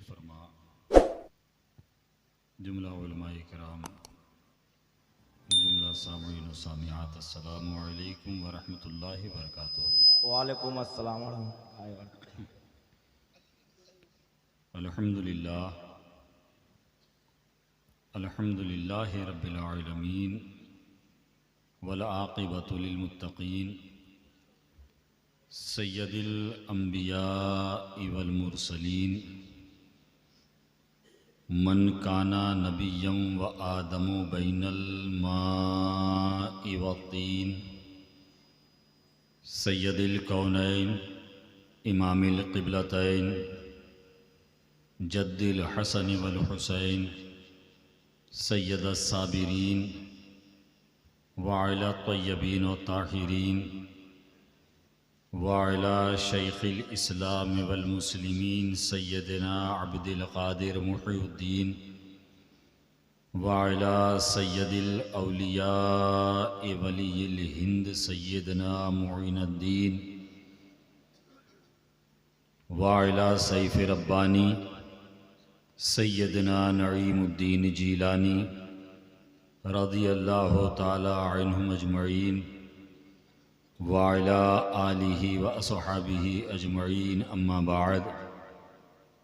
फरमा। जुमला उलमाए किराम, जुमला सामीन व सामियात, अस्सलामु अलैकुम व रहमतुल्लाहि व बरकातुहू। वालेकुम अस्सलाम व रहमतुल्लाहि व बरकातुहू। अल्हम्दुलिल्लाह, अल्हम्दुलिल्लाहि रब्बिल आलमीन वल आक़िबतु लिल मुत्तक़ीन सय्यदिल अंबियाइ वल मुरसलीन मन काना नबिय्यम व आदमु बैनल माइ व तीन सय्यदिल कौनैन इमामिल क़िबलतैन जद्दिल हसन वल हुसैन सय्यदस साबिरीन व अला तय्यबीन व ताहिरीन व अला शैखिल इस्लाम वल मुस्लिमीन सय्यदना अब्दुल क़ादिर मुहीउद्दीन व अला सय्यदिल औलिया वलियिल हिंद सय्यदना मुईनुद्दीन व अला सैफ रब्बानी सय्यदना नईमुद्दीन जीलानी रज़ियल्लाहु ताला अन्हुम अजमईन व अला आलिहि व अस्हाबिहि अजमईन, अम्मा बाद,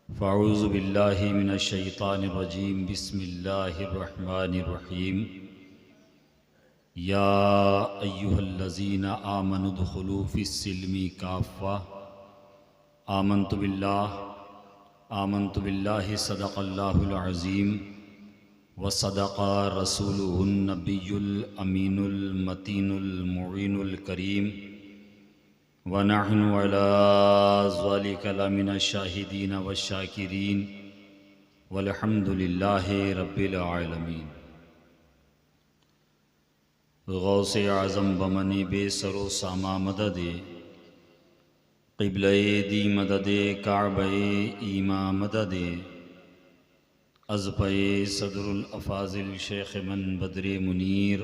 फ़अऊज़ु बिल्लाहि मिनश शैतानिर रजीम, बिस्मिल्लाहिर रहमानिर रहीम। या अय्युहल्लज़ीना आमनु दुख़ुलू फ़िस्सिल्मि काफ़्फ़ा, आमन्तु बिल्लाहि सदक़ल्लाहुल अज़ीम व सदक़ा रसूलुहुन नबियुल अमीनुल मतीनुल मुईनुल करीम व नहनु अला ज़ालिका लमिनश शाहिदीन व शाकिरीन वल्हम्दुलिल्लाहि रब्बिल आलमीन। गौसे आज़म बमनी बेसरो सामा मददे क़िबले दी मददे काबे ईमा मददे अज़पे सदरुल अफ़ाज़िल शेख मन बद्रे मुनीर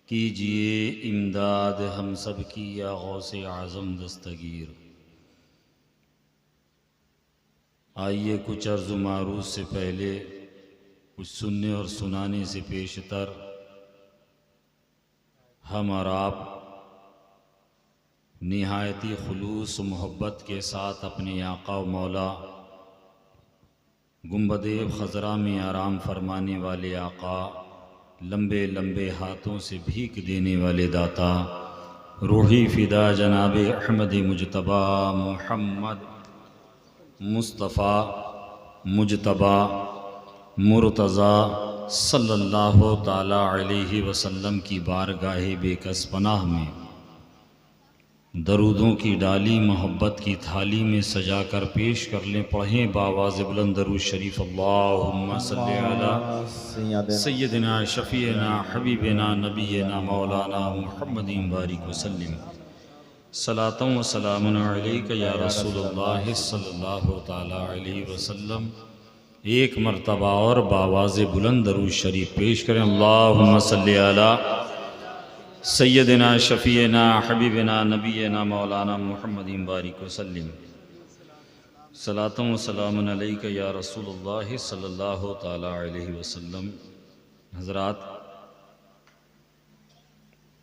कीजिए इमदाद हम सब की या गौसे आज़म दस्तगीर। आइए कुछ अर्ज़ मारूफ़ से पहले कुछ सुनने और सुनाने से पेशतर हम और आप निहायती खुलूस मोहब्बत के साथ अपने आका व मौला गुंबदे खज़रा में आराम फरमाने वाले आका, लंबे लंबे हाथों से भीख देने वाले दाता, रूही फ़िदा जनाब अहमद मुजतबा मुहम्मद मुस्तफ़ा मुजतबा मुर्तज़ा सल्लल्लाहु ताला अलैहि वसल्लम की बारगाह बेकस पनाह में दरूदों की डाली मोहब्बत की थाली में सजा कर पेश कर लें। पढ़ें बावाज़ बुलंद दरूद शरीफ, अल्लाहुम्मा सल्लि अला सय्यदिना शफ़ीना हबीबिना नबीना मौलाना मुहम्मदिन बारिक वसल्लिम। सलातों व सलामुन अलैका या रसूलुल्लाह सल्लल्लाहु ताला अलैहि वसल्लम। एक मरतबा और बावाज़ बुलंद दरूद शरीफ पेश करें, अल्लाहुम्मा सल्लि अला सय्यदिना शफ़ीना हबीबिना नबीना मौलाना मुहम्मदिन बारिक वसल्लिम। सलातों व सलामुन अलैका या रसूलुल्लाह सल्लल्लाहु ताला अलैहि वसल्लम। हज़रात,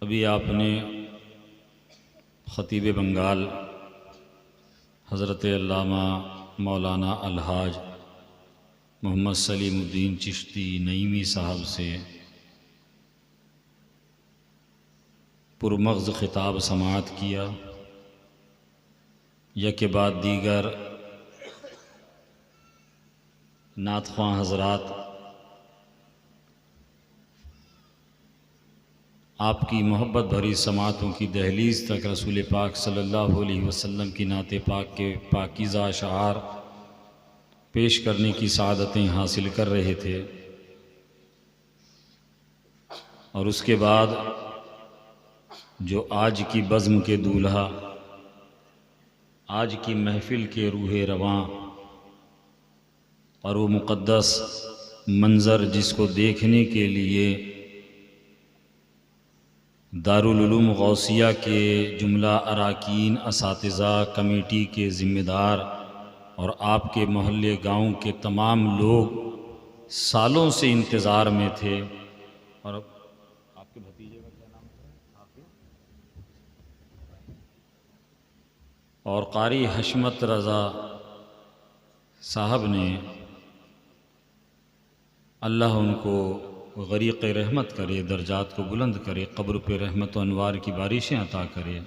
अभी आपने ख़तीब बंगाल हज़रत अल्लामा मौलाना अलहाज मोहम्मद सलीमुद्दीन चिश्ती नईमी साहब से पुरमग़्ज़ ख़िताब समाअत किया। यके बाद दीगर नात ख़्वां हज़रात आपकी मोहब्बत भरी समातों की दहलीज़ तक रसूल पाक सल्लल्लाहु अलैहि वसल्लम की नात पाक के पाकीज़ा अशआर पेश करने की सआदतें हासिल कर रहे थे। और उसके बाद जो आज की बज़्म के दूल्हा, आज की महफ़िल के रूहे रवां और वो मुक़द्दस मंज़र जिसको देखने के लिए दारुल उलूम गौसिया के जुमला अराकीन, असातिज़ा, कमेटी के ज़िम्मेदार और आपके मोहल्ले गांव के तमाम लोग सालों से इंतज़ार में थे। और आपके भतीजे का क्या नाम था? और कारी हशमत रज़ा साहब ने, अल्लाह उनको गरीक़ रहमत करे, दर्जात को बुलंद करे, क़ब्र पे रहमत व अनवार की बारिशें अता करे।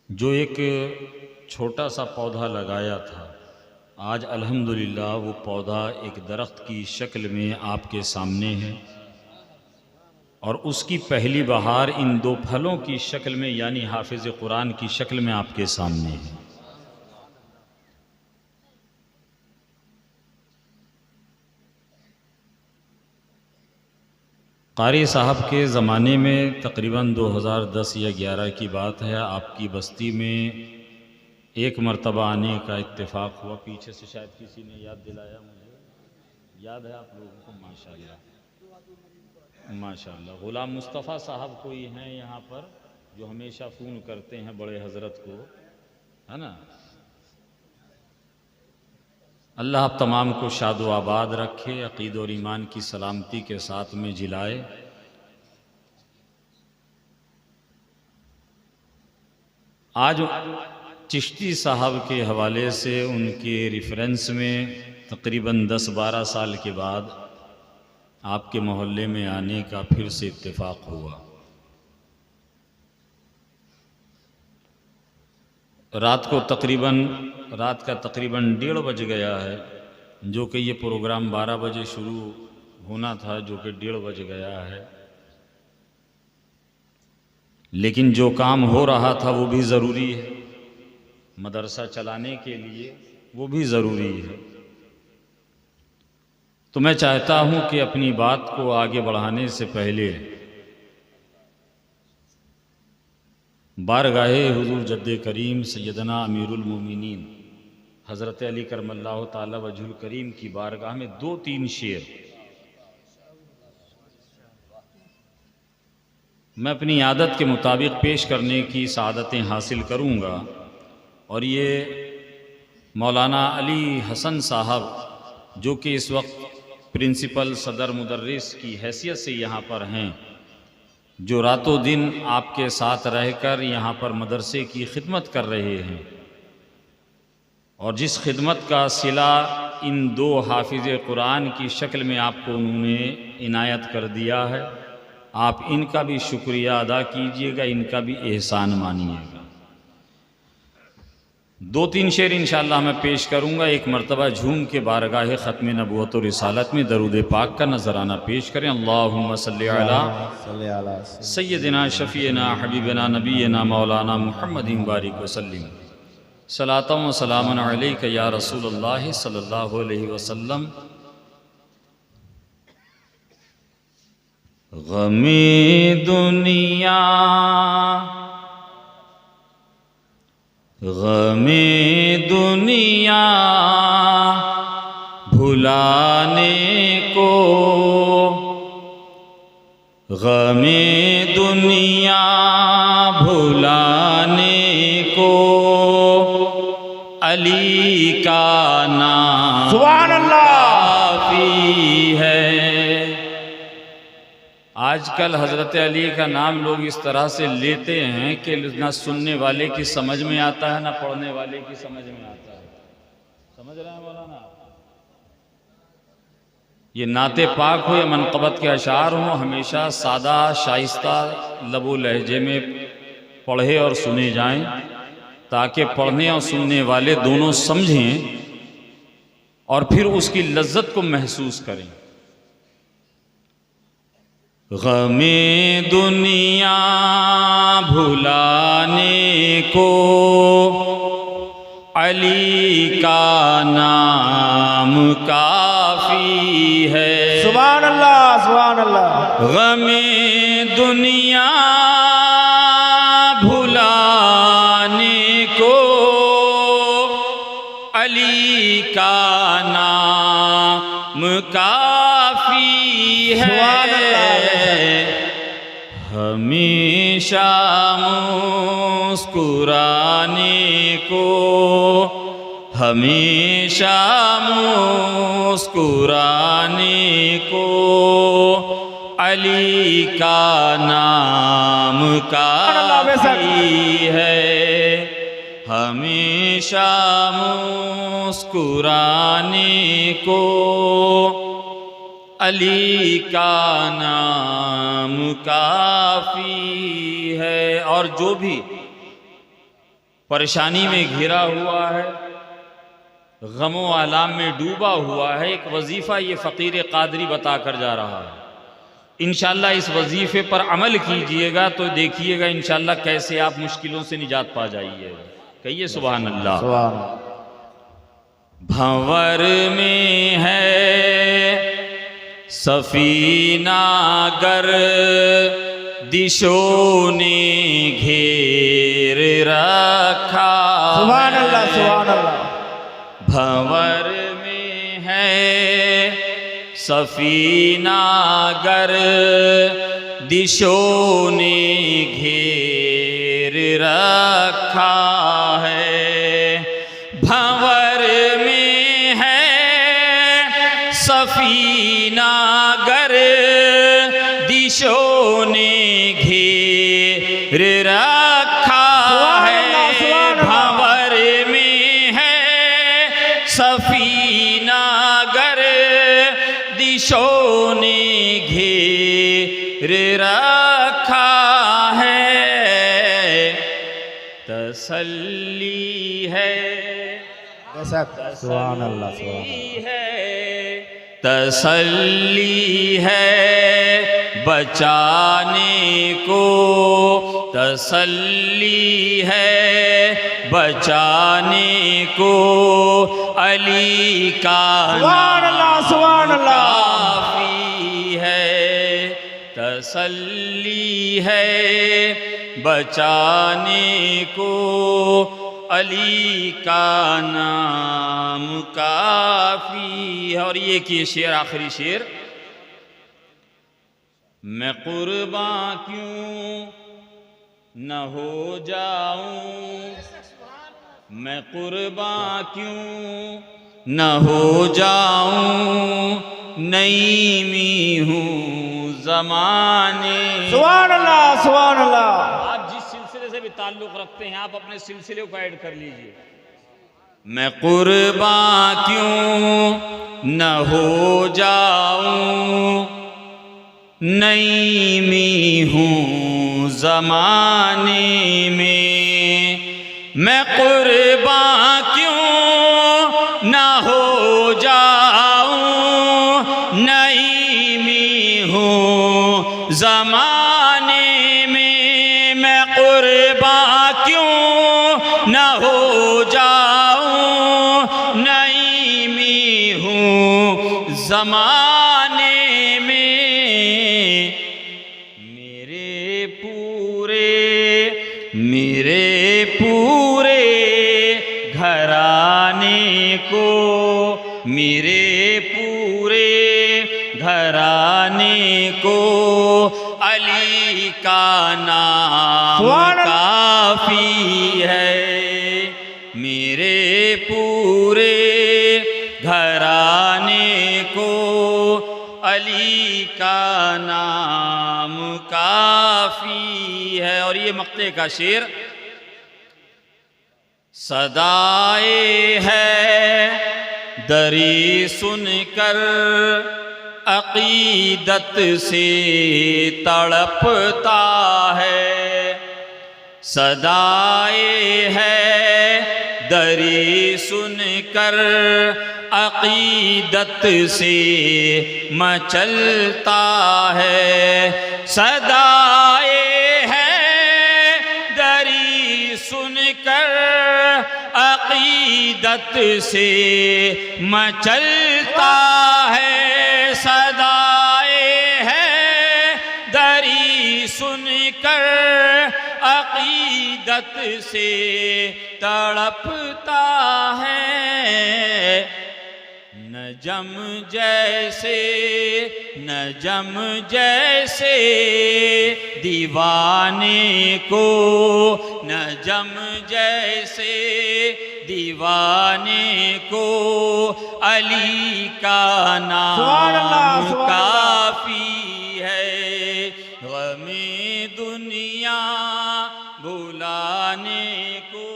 जो एक छोटा सा पौधा लगाया था, आज अल्हम्दुलिल्लाह वो पौधा एक दरख्त की शक्ल में आपके सामने है और उसकी पहली बहार इन दो फलों की शक्ल में यानी हाफिज़ कुरान की शक्ल में आपके सामने है। कारी साहब के ज़माने में तकरीबन 2010 या 11 की बात है, आपकी बस्ती में एक मरतबा आने का इत्तेफाक हुआ। पीछे से शायद किसी ने याद दिलाया, मुझे याद है आप लोगों को। माशाअल्लाह माशाअल्लाह। ग़ुलाम मुस्तफ़ा साहब कोई हैं यहाँ पर जो हमेशा फ़ोन करते हैं बड़े हज़रत को, है ना। अल्लाह आप तमाम को शाद व आबाद रखे, अक़ीद और ईमान की सलामती के साथ में जिलाए। आज चिश्ती साहब के हवाले से उनके रेफरेंस में तकरीबन 10-12 साल के बाद आपके मोहल्ले में आने का फिर से इत्तेफाक हुआ। रात का तकरीबन 1:30 बज गया है, जो कि ये प्रोग्राम 12 बजे शुरू होना था, जो कि 1:30 बज गया है। लेकिन जो काम हो रहा था वो भी ज़रूरी है, मदरसा चलाने के लिए वो भी ज़रूरी है। तो मैं चाहता हूँ कि अपनी बात को आगे बढ़ाने से पहले बारगाहे हुज़ूर जद्दे करीम सैयदना अमीरुल मोमिनीन हज़रत अली करमल्लाहु ताला वजहुल करीम की बारगाह में 2-3 शेर मैं अपनी आदत के मुताबिक पेश करने की सआदतें हासिल करूँगा। और ये मौलाना अली हसन साहब जो कि इस वक्त प्रिंसिपल सदर मुदर्रिस की हैसियत से यहाँ पर हैं, जो रातों दिन आपके साथ रहकर यहाँ पर मदरसे की खिदमत कर रहे हैं, और जिस खिदमत का सिला इन 2 हाफिज़ कुरान की शक्ल में आपको उन्होंने इनायत कर दिया है, आप इनका भी शुक्रिया अदा कीजिएगा, इनका भी एहसान मानिएगा। 2-3 शेर इंशाअल्लाह मैं पेश करूँगा। एक मरतबा झूम के बारगाह ख़त्म नबूवत और रिसालत में दरूद पाक का नजराना पेश करें। अल्लाहुम्मा सल्ली अला सय्यदिना शफ़ीना हबीबना नबीना मौलाना मुहम्मदिन बारिक वसल्लिम। सलातम व सलामुन अलैका या रसूलल्लाह सल्लल्लाहु अलैहि वसल्लम। गमे दुनिया भुलाने को, गमे दुनिया भुलाने को अली का नाम सुभान अल्लाह काफ़ी है। आजकल हज़रत अली का नाम लोग इस तरह से लेते हैं कि ना सुनने वाले की समझ में आता है, ना पढ़ने वाले की समझ में आता है। समझ रहे हैं मौलाना? ये नाते पाक हो या मनक़बत के अशार हो, हमेशा सादा शाइस्ता लबो लहजे में पढ़े और सुने जाएं, ताकि पढ़ने और सुनने वाले दोनों समझें और फिर उसकी लज्जत को महसूस करें। गमे दुनिया भुलाने को अली का नाम काफ़ी है। सुभान अल्लाह सुभान अल्लाह। गमे दुनिया भुलाने को अली का नाम काफ़ी है। हमेशा मुस्कुराने को हमेशा मुस्कुराने को अली का नाम काफी है। हमेशा मुस्कुराने को अली का नाम काफी है। और जो भी परेशानी में घिरा हुआ है, गमो आलाम में डूबा हुआ है, एक वजीफ़ा ये फ़कीर कादरी बता कर जा रहा है। इंशाअल्लाह इस वजीफ़े पर अमल कीजिएगा तो देखिएगा इंशाअल्लाह कैसे आप मुश्किलों से निजात पा जाइएगा। कहिए सुभान अल्लाह। भंवर में है सफीना गर दिशों ने घेर रखा। सुभान अल्लाह, सुभान अल्लाह। भंवर में है सफीना गर दिशों ने घेर रखा है। भंवर में है सफीना गर दिशों ने घेर रखा है। भंवर में है सफीना गर दिशों ने घेर रखा है। तसल्ली है, सुभान अल्लाह, सुभान है तसल्ली है बचाने को। तसल्ली है बचाने को अली का नाम काफी है। तसल्ली है बचाने को अली का नाम काफी है। और ये कि शेर, आखिरी शेर, मैं कुर्बान क्यों न हो जाऊं, मैं कुर्बान क्यों न हो जाऊं, नईमी हूँ ज़माने। सुभान अल्लाह, सुभान अल्लाह। आप जिस सिलसिले से भी ताल्लुक़ रखते हैं आप अपने सिलसिले को ऐड कर लीजिए। मैं कुर्बान क्यों न हो जाऊं, नईमी हूँ ज़माने में। मैं कुर्बान क्यों न हो जाऊं, नईमी हूँ ज़माने में। मैं कुर्बान क्यों न हो जाऊं, नईमी हूँ ज़माने में। मेरे पूरे घराने को, मेरे पूरे घराने को अली का नाम काफी है। मेरे पूरे घराने को अली का नाम काफी है। और ये मक्ते का शेर, सदाए है दरी सुनकर अकीदत से तड़पता है। सदाए है दरी सुनकर अकीदत से मचलता है। सदाए है दरी सुनकर अकीदत से मचलता है। सदाए है दरी सुनकर अकीदत से तड़पता है। नजम जैसे दीवाने को, नजम जैसे दीवाने को अली का सुभान अल्लाह, नाम सुभान अल्लाह। काफी है, गमे दुनिया भुलाने को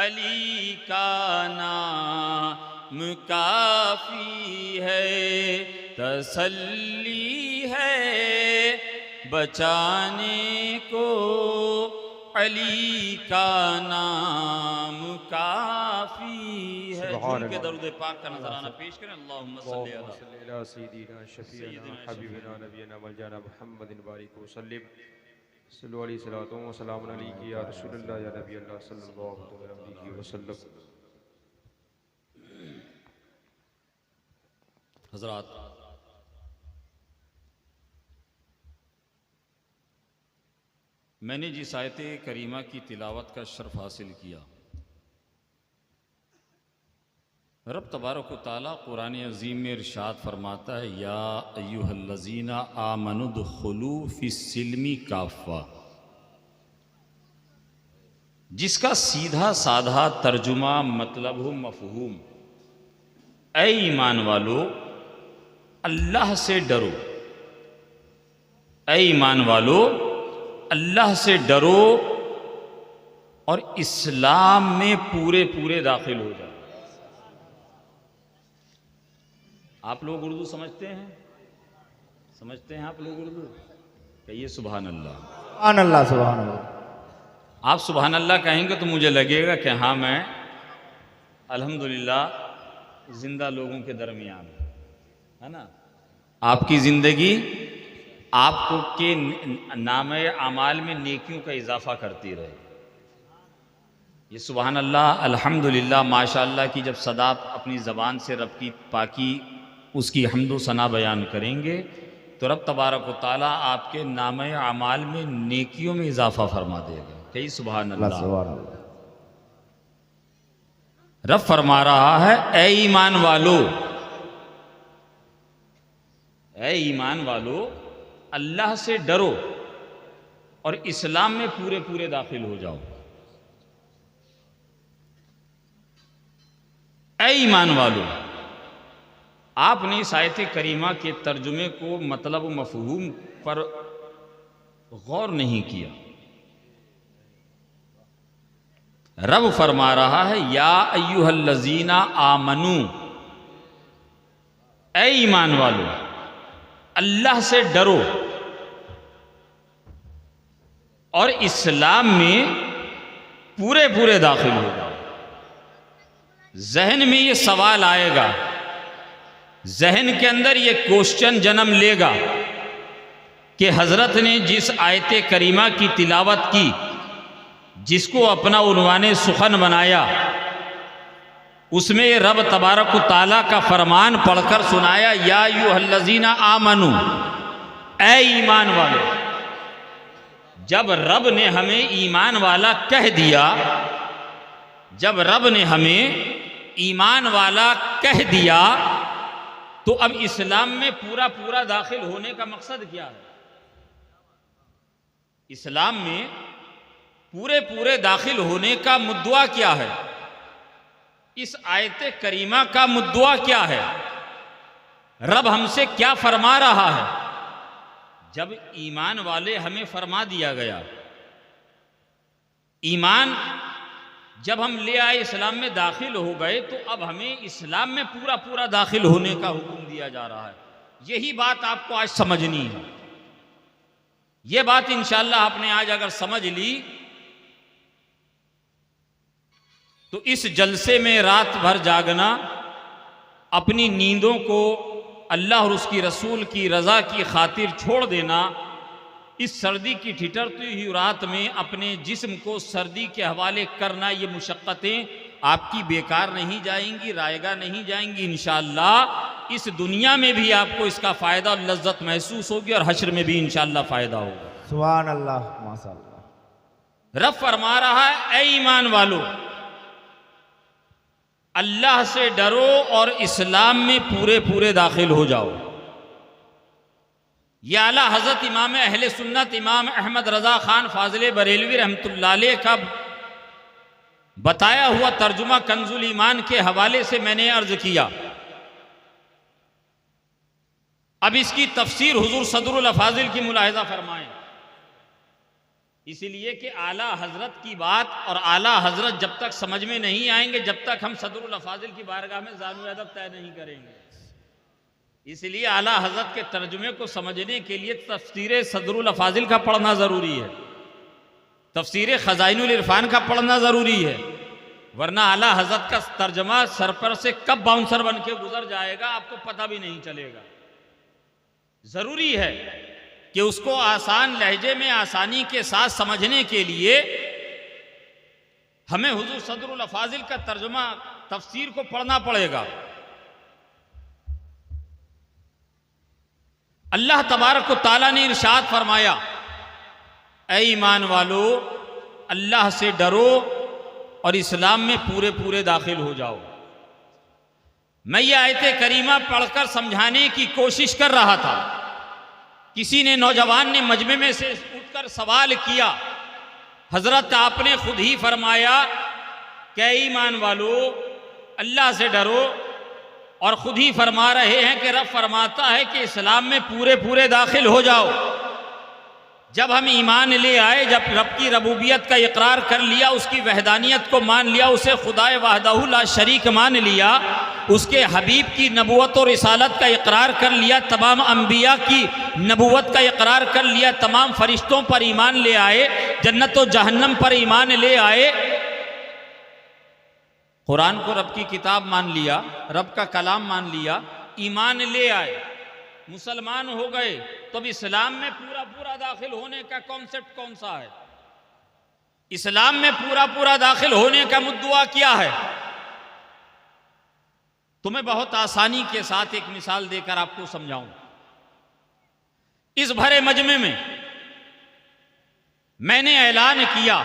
अली का नाम काफी है, तसल्ली है बचाने को अली का नाम काफी है। झूम के दरूद पाक का नजराना पेश करें। अल्लाहुम्मा सल्ली अला सय्यिदिना शफीना हबीबना नबीना मौलाना मुहम्मदिन बारिक वसल्लम सल्लल्लाहु अलैहि व सल्लम अलैहि या रसूलल्लाह या नबी अल्लाह सल्लल्लाहु अलैहि वसल्लम। हज़रात, मैंने जिस आयत करीमा की तिलावत का शर्फ हासिल किया, रब तबारक व तआला कुरान अज़ीम में इरशाद फरमाता है, या अय्युहल्लज़ीना आमनुदखुलू फिस्सिल्मी काफ़ा, जिसका सीधा साधा तर्जुमा मतलब हो मफ़हूम, ऐ ईमान वालो अल्लाह से डरो, ऐ ईमान वालो अल्लाह से डरो और इस्लाम में पूरे पूरे दाखिल हो जाओ। आप लोग उर्दू समझते हैं? समझते हैं आप लोग उर्दू? कहिए सुभान अल्लाह। सुभान अल्लाह, सुभान अल्लाह। आप सुभान अल्लाह कहेंगे तो मुझे लगेगा कि हाँ, मैं अल्हम्दुलिल्लाह जिंदा लोगों के दरमियान है ना। आपकी ज़िंदगी आपको के नाम आमाल में नेकियों का इजाफा करती रहे। ये सुभान अल्लाह अल्हम्दुलिल्लाह माशाअल्लाह की जब सदा अपनी ज़बान से रब की पाकी उसकी हम्दो सना बयान करेंगे तो रब तबारक व तआला आपके नाम आमाल में नेकियों में इजाफा फरमा देगा। कही सुभान अल्लाह। सुभान अल्लाह। रब फरमा रहा है, ऐ ईमान वालो, ऐ ईमान वालो अल्लाह से डरो और इस्लाम में पूरे पूरे दाखिल हो जाओ। ऐ ईमान वालो, आपने इस आयत करीमा के तर्जुमे को मतलब मफहूम पर गौर नहीं किया। रब फरमा रहा है, या अय्युहल्लज़ीना आमनू, ऐ ईमान वालो अल्लाह से डरो और इस्लाम में पूरे पूरे दाखिल हो जाओ। जहन में ये सवाल आएगा, जहन के अंदर ये क्वेश्चन जन्म लेगा कि हजरत ने जिस आयत करीमा की तिलावत की, जिसको अपना उन्वाने सुखन बनाया, उसमें रब तबारक व तआला का फरमान पढ़कर सुनाया, या अय्युहल्लज़ीना आमनू, ऐ ईमान वालो। जब रब ने हमें ईमान वाला कह दिया, जब रब ने हमें ईमान वाला कह दिया, तो अब इस्लाम में पूरा पूरा दाखिल होने का मकसद क्या है? इस्लाम में पूरे पूरे दाखिल होने का मुद्दा क्या है? इस आयत करीमा का मुद्दा क्या है? रब हमसे क्या फरमा रहा है? जब ईमान वाले हमें फरमा दिया गया, ईमान जब हम ले आए, इस्लाम में दाखिल हो गए, तो अब हमें इस्लाम में पूरा पूरा दाखिल होने का हुक्म दिया जा रहा है। यही बात आपको आज समझनी है। ये बात इंशाअल्लाह आपने आज अगर समझ ली तो इस जलसे में रात भर जागना, अपनी नींदों को अल्लाह और उसकी रसूल की रज़ा की खातिर छोड़ देना, इस सर्दी की ठिठुरती हुई रात में अपने जिस्म को सर्दी के हवाले करना, ये मुशक्क़तें आपकी बेकार नहीं जाएंगी, रायगा नहीं जाएंगी। इंशाअल्लाह इस दुनिया में भी आपको इसका फ़ायदा और लज्जत महसूस होगी और हश्र में भी इंशाअल्लाह फ़ायदा होगा। सुभान अल्लाह, माशाअल्लाह। रब फरमा रहा है, ऐ ईमान वालो अल्लाह से डरो और इस्लाम में पूरे पूरे दाखिल हो जाओ। ये आला हज़रत इमाम अहले सुन्नत इमाम अहमद रज़ा ख़ान फ़ाज़िल बरेलवी रहमतुल्लाह अलैह का बताया हुआ तर्जुमा कंजुल ईमान के हवाले से मैंने अर्ज किया। अब इसकी तफसीर हुजूर सदरुल अफाजिल की मुलाहिजा फरमाएं, इसलिए कि आला हजरत की बात और आला हजरत जब तक समझ में नहीं आएंगे, जब तक हम सदरुल अफाजिल की बारगाह में ज़ानु अदब तय नहीं करेंगे। इसलिए आला हजरत के तर्जुमे को समझने के लिए तफसीर सदरुल अफाजिल का पढ़ना ज़रूरी है, तफसीर खजाइनुल इरफान का पढ़ना ज़रूरी है, वरना आला हजरत का तर्जमा सर पर से कब बाउंसर बन के गुजर जाएगा आपको पता भी नहीं चलेगा। ज़रूरी है कि उसको आसान लहजे में आसानी के साथ समझने के लिए हमें हुजूर सदरुल अफाजिल का तर्जुमा तफसीर को पढ़ना पड़ेगा। अल्लाह तबारक व तआला ने इरशाद फरमाया, ऐ ईमान वालो अल्लाह से डरो और इस्लाम में पूरे पूरे दाखिल हो जाओ। मैं ये आयत करीमा पढ़कर समझाने की कोशिश कर रहा था, किसी ने नौजवान ने मजमे में से उठकर सवाल किया, हजरत आपने खुद ही फरमाया कि ईमान वालो अल्लाह से डरो, और खुद ही फरमा रहे हैं कि रब फरमाता है कि इस्लाम में पूरे पूरे दाखिल हो जाओ। जब हम ईमान ले आए, जब रब की रबूबियत का इकरार कर लिया, उसकी वहदानियत को मान लिया, उसे खुदाए वाहदहू ला शरीक मान लिया, उसके हबीब की नबूवत और रिसालत का इकरार कर लिया, तमाम अंबिया की नबूवत का इकरार कर लिया, तमाम फरिश्तों पर ईमान ले आए, जन्नत और जहन्नम पर ईमान ले आए, कुरान को रब की किताब मान लिया, रब का कलाम मान लिया, ईमान ले आए, मुसलमान हो गए, तो अब इस्लाम में पूरा पूरा दाखिल होने का कॉन्सेप्ट कौन सा है? इस्लाम में पूरा पूरा दाखिल होने का मुद्दा क्या है? तुम्हें बहुत आसानी के साथ एक मिसाल देकर आपको समझाऊं। इस भरे मजमे में मैंने ऐलान किया,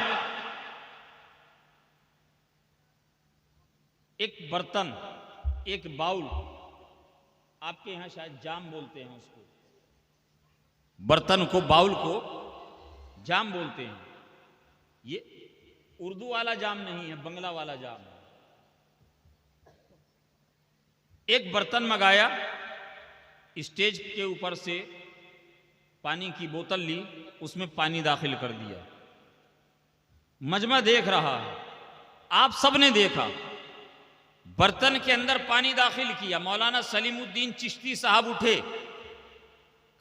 एक बर्तन, एक बाउल, आपके यहां शायद जाम बोलते हैं उसको, बर्तन को, बाउल को जाम बोलते हैं। ये उर्दू वाला जाम नहीं है, बंगला वाला जाम है। एक बर्तन मंगाया, स्टेज के ऊपर से पानी की बोतल ली, उसमें पानी दाखिल कर दिया, मजमा देख रहा है, आप सब ने देखा, बर्तन के अंदर पानी दाखिल किया। मौलाना सलीमुद्दीन चिश्ती साहब उठे,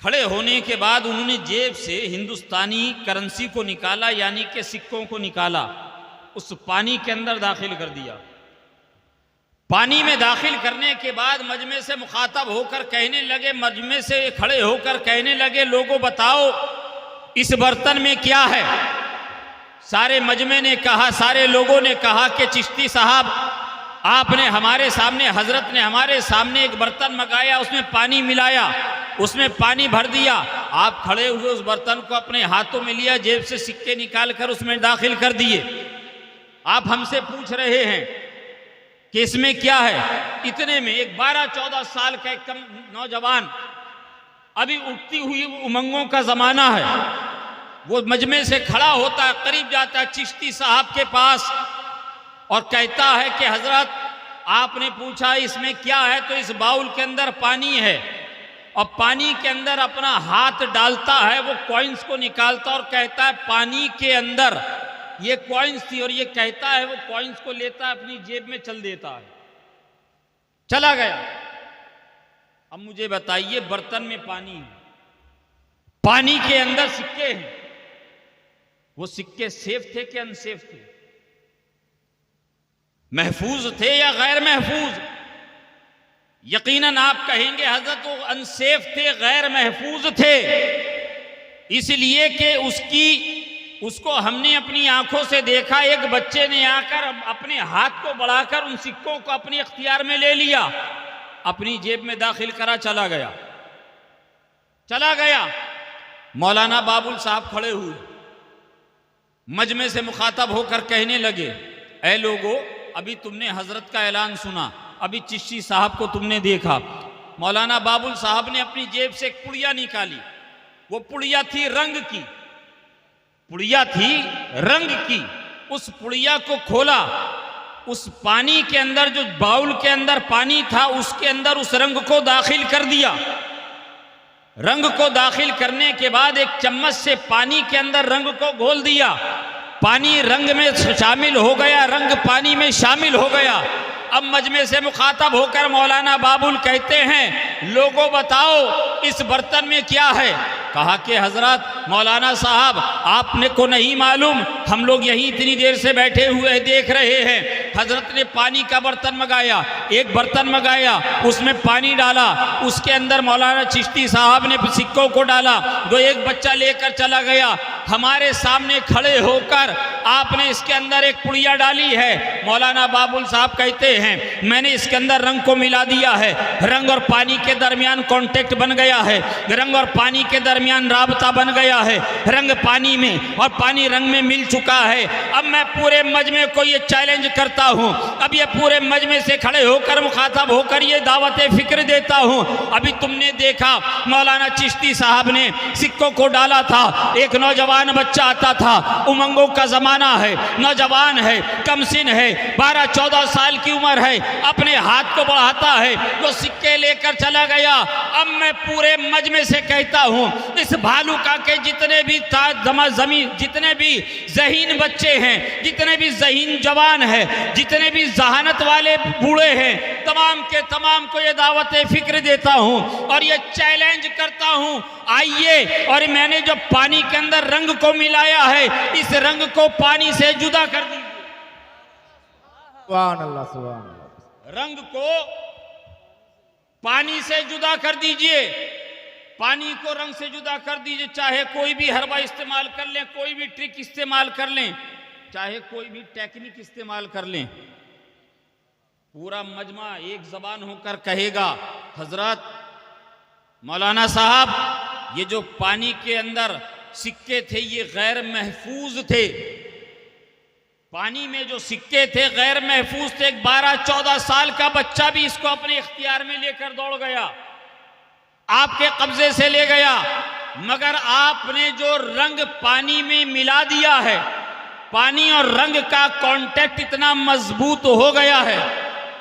खड़े होने के बाद उन्होंने जेब से हिंदुस्तानी करेंसी को निकाला, यानी कि सिक्कों को निकाला, उस पानी के अंदर दाखिल कर दिया। पानी में दाखिल करने के बाद मजमे से मुखातब होकर कहने लगे, मजमे से खड़े होकर कहने लगे, लोगों बताओ इस बर्तन में क्या है? सारे मजमे ने कहा, सारे लोगों ने कहा कि चिश्ती साहब आपने हमारे सामने, हजरत ने हमारे सामने एक बर्तन मंगाया, उसमें पानी मिलाया, उसमें पानी भर दिया, आप खड़े हुए उस बर्तन को अपने हाथों में लिया, जेब से सिक्के निकालकर उसमें दाखिल कर दिए। आप हमसे पूछ रहे हैं कि इसमें क्या है? इतने में एक 12-14 साल का एक कम नौजवान, अभी उठती हुई उमंगों का जमाना है, वो मजमे से खड़ा होता है, करीब जाता है चिश्ती साहब के पास और कहता है कि हजरत आपने पूछा इसमें क्या है, तो इस बाउल के अंदर पानी है, और पानी के अंदर अपना हाथ डालता है, वो कॉइन्स को निकालता और कहता है पानी के अंदर ये कॉइन्स थी, और ये कहता है वो कॉइन्स को लेता है, अपनी जेब में चल देता है, चला गया। अब मुझे बताइए, बर्तन में पानी है, पानी के अंदर सिक्के हैं, वो सिक्के सेफ थे कि अनसेफ थे? महफूज थे या गैर महफूज? यकीनन आप कहेंगे हजरत वो अनसेफ थे, गैर महफूज थे, इसलिए कि उसको हमने अपनी आंखों से देखा। एक बच्चे ने आकर अपने हाथ को बढ़ाकर उन सिक्कों को अपने इख्तियार में ले लिया, अपनी जेब में दाखिल करा, चला गया। मौलाना बाबुल साहब खड़े हुए, मजमे से मुखातब होकर कहने लगे, ऐ लोगों, अभी तुमने हजरत का ऐलान सुना, अभी चिश्ती साहब को तुमने देखा। मौलाना बाबुल साहब ने अपनी जेब से एक पुड़िया निकाली, वो पुड़िया थी रंग की, उस पुड़िया को खोला, उस पानी के अंदर, जो बाउल के अंदर पानी था, उसके अंदर उस रंग को दाखिल कर दिया। रंग को दाखिल करने के बाद एक चम्मच से पानी के अंदर रंग को घोल दिया। पानी रंग में शामिल हो गया, रंग पानी में शामिल हो गया। अब मजमे से मुखातब होकर मौलाना बाबुल कहते हैं, लोगों बताओ इस बर्तन में क्या है? कहा कि हजरत मौलाना साहब आपने को नहीं मालूम, हम लोग यहीं इतनी देर से बैठे हुए देख रहे हैं। हजरत ने पानी का बर्तन मंगाया, एक बर्तन मंगाया, उसमें पानी डाला, उसके अंदर मौलाना चिश्ती साहब ने सिक्कों को डाला, जो एक बच्चा लेकर चला गया। हमारे सामने खड़े होकर आपने इसके अंदर एक पुड़िया डाली है। मौलाना बाबुल साहब कहते हैं, मैंने इसके अंदर रंग को मिला दिया है। रंग और पानी के दरमियान कांटेक्ट बन गया है, रंग और पानी के दरमियान राबता बन गया है। रंग पानी में और पानी रंग में मिल चुका है। अब मैं पूरे मजमे को ये चैलेंज करता हूँ, अब ये पूरे मजमे से खड़े होकर मुखातब होकर ये दावत फिक्र देता हूँ। अभी तुमने देखा मौलाना चिश्ती साहब ने सिक्कों को डाला था, एक नौजवान बच्चा आता था, उमंगों का जमाना है, नौजवान है, कमसिन है, 12-14 साल की उम्र है, अपने हाथ को बढ़ाता है, वो सिक्के लेकर चला गया। अब मैं पूरे मजमे से कहता हूँ, इस भालुका के जितने भी जितने भी ज़हीन बच्चे हैं, जितने भी ज़हीन जवान हैं, जितने भी जहानत वाले बूढ़े हैं, तमाम के तमाम को ये दावत फिक्र देता हूँ और ये चैलेंज करता हूँ, आइए और मैंने जो पानी के अंदर रंग को मिलाया है, इस रंग को पानी से जुदा कर दीजिए। सुभान अल्लाह, सुभान अल्लाह। रंग को पानी से जुदा कर दीजिए, पानी को रंग से जुदा कर दीजिए। चाहे कोई भी हरबा इस्तेमाल कर लें, कोई भी ट्रिक इस्तेमाल कर लें, चाहे कोई भी टेक्निक इस्तेमाल कर लें, पूरा मजमा एक जबान होकर कहेगा, हजरत मौलाना साहब ये जो पानी के अंदर सिक्के थे ये गैर महफूज थे। पानी में जो सिक्के थे गैर महफूज थे। 12-14 साल का बच्चा भी इसको अपने इख्तियार में लेकर दौड़ गया, आपके कब्जे से ले गया, मगर आपने जो रंग पानी में मिला दिया है, पानी और रंग का कांटेक्ट इतना मजबूत हो गया है,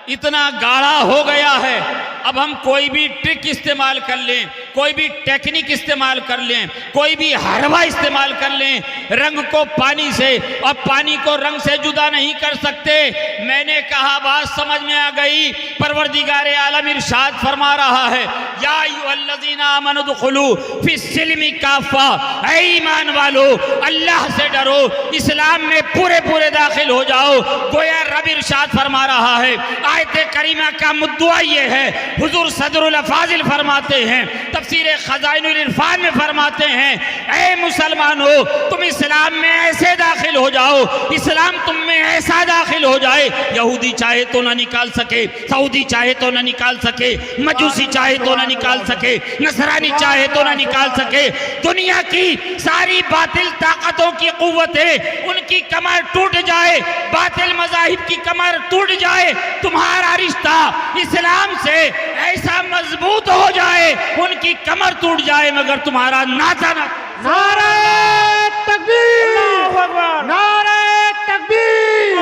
इतना गाढ़ा हो गया है। अब हम कोई भी ट्रिक इस्तेमाल कर लें, कोई भी टेक्निक इस्तेमाल कर लें, कोई भी हरवा इस्तेमाल कर लें, रंग को पानी से और पानी को रंग से जुदा नहीं कर सकते। मैंने कहा बात समझ में आ गई। परवरदिगार आलम इरशाद फरमा रहा है, या अय्युहल्लज़ीना आमनु दुखुलू फिस्सिल्मि काफ़ा, ऐ ईमान वालो अल्लाह से डरो, इस्लाम में पूरे पूरे दाखिल हो जाओ। गोया रब इरशाद फरमा रहा है। आयत करीमा का मुद्दा ये है, हुजूर सदरुल अफाजिल फरमाते हैं, तफसीर खजाइनुल इरफान में फरमाते हैं, ऐ मुसलमानों तुम इस्लाम में ऐसे दाखिल हो जाओ, इस्लाम तुम में ऐसा दाखिल हो जाए, यहूदी चाहे तो ना निकाल सके, सऊदी चाहे तो ना निकाल सके, मजूसी चाहे तो ना निकाल सके, नसरानी चाहे तो ना निकाल सके। दुनिया की सारी बातिल ताकतों की कुव्वतें उनकी कमर टूट जाए, बातिल मज़ाहिब की कमर टूट जाए, तुम्हारा रिश्ता इस्लाम से ऐसा मजबूत हो जाए, उनकी कमर टूट जाए मगर तुम्हारा नाता ना। नारे तकबीर, नारे तकबीर,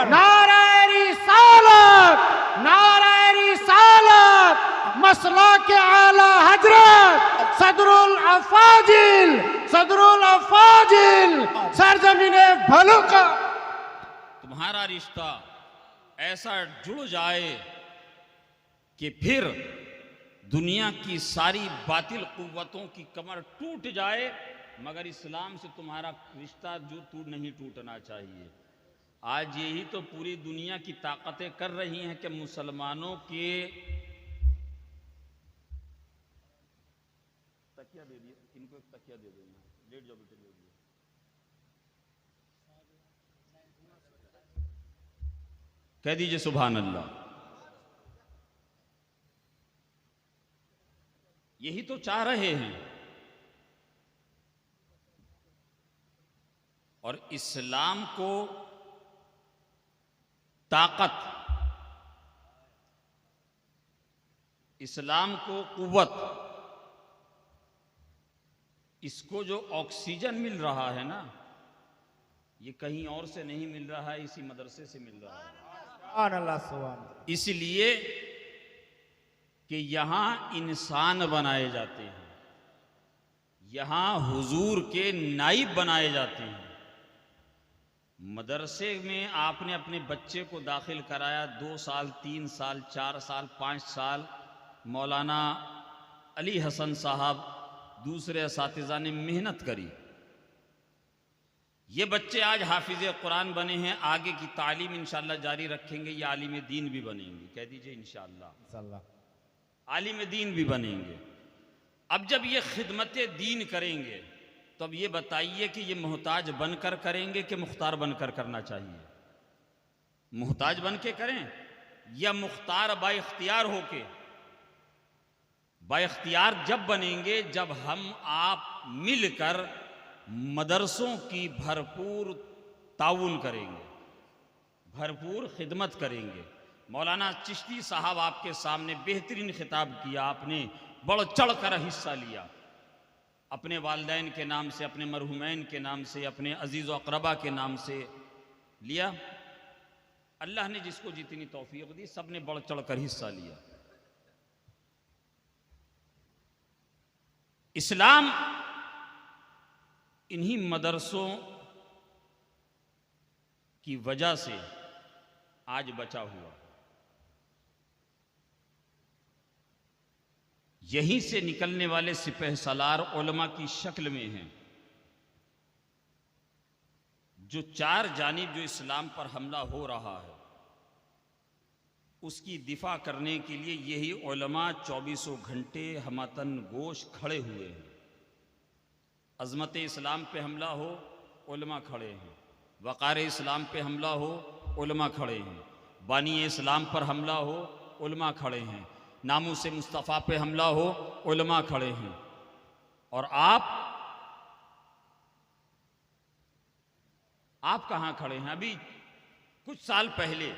नारे रिसालत, नारे रिसालत, मसला के आला हजरत सदरुल अफाजिल, सदरुल अफाजिल, सरजमीने भलुका। तुम्हारा रिश्ता ऐसा जुड़ जाए कि फिर दुनिया की सारी बातिल कुव्वतों की कमर टूट जाए, मगर इस्लाम से तुम्हारा रिश्ता जो नहीं टूटना चाहिए। आज यही तो पूरी दुनिया की ताकतें कर रही हैं कि मुसलमानों के तकिया दे दिए, इनको एक तकिया दे दो, लेट जाओ बेटे, लेट जाओ। कह दीजिए सुभान अल्लाह। यही तो चाह रहे हैं। और इस्लाम को ताकत, इस्लाम को कुव्वत, इसको जो ऑक्सीजन मिल रहा है ना, ये कहीं और से नहीं मिल रहा है, इसी मदरसे से मिल रहा है। सुभान अल्लाह, सुभान अल्लाह। इसलिए कि यहाँ इंसान बनाए जाते हैं, यहाँ हुजूर के नाइब बनाए जाते हैं। मदरसे में आपने अपने बच्चे को दाखिल कराया, 2 साल 3 साल 4 साल 5 साल, मौलाना अली हसन साहब दूसरे असातिज़ा ने मेहनत करी, ये बच्चे आज हाफिज़ कुरान बने हैं, आगे की तालीम इंशाअल्लाह जारी रखेंगे, ये आलिम दीन भी बनेंगे। कह दीजिए इंशाअल्लाह आलिम दीन भी बनेंगे। अब जब ये खिदमत दीन करेंगे तो अब ये बताइए कि ये मोहताज बनकर करेंगे कि मुख्तार बनकर करना चाहिए? मोहताज बन के करें या मुख्तार बाइख्तियार होके? बाइख्तियार जब बनेंगे जब हम आप मिलकर मदरसों की भरपूर ताउन करेंगे, भरपूर खिदमत करेंगे। मौलाना चिश्ती साहब आपके सामने बेहतरीन खिताब किया, आपने बढ़ चढ़ कर हिस्सा लिया, अपने वालिदैन के नाम से, अपने मरहुमैन के नाम से, अपने अजीज़ व अक़रबा के नाम से लिया। अल्लाह ने जिसको जितनी तौफीक दी सब ने बढ़ चढ़ कर हिस्सा लिया। इस्लाम इन्हीं मदरसों की वजह से आज बचा हुआ, यहीं से निकलने वाले सिपह सलार उलमा की शक्ल में हैं, जो 4 जानिब जो इस्लाम पर हमला हो रहा है उसकी दिफा करने के लिए यही उलमा 24 घंटे हमतन गोश खड़े हुए हैं। अज़मत इस्लाम पे हमला हो उलमा खड़े हैं, वक़ार इस्लाम पे हमला हो उलमा खड़े हैं, बानी इस्लाम पर हमला हो उलमा खड़े हैं, नामूस मुस्तफ़ा पे हमला हो उलमा खड़े हैं। और आप कहाँ खड़े हैं? अभी कुछ साल पहले,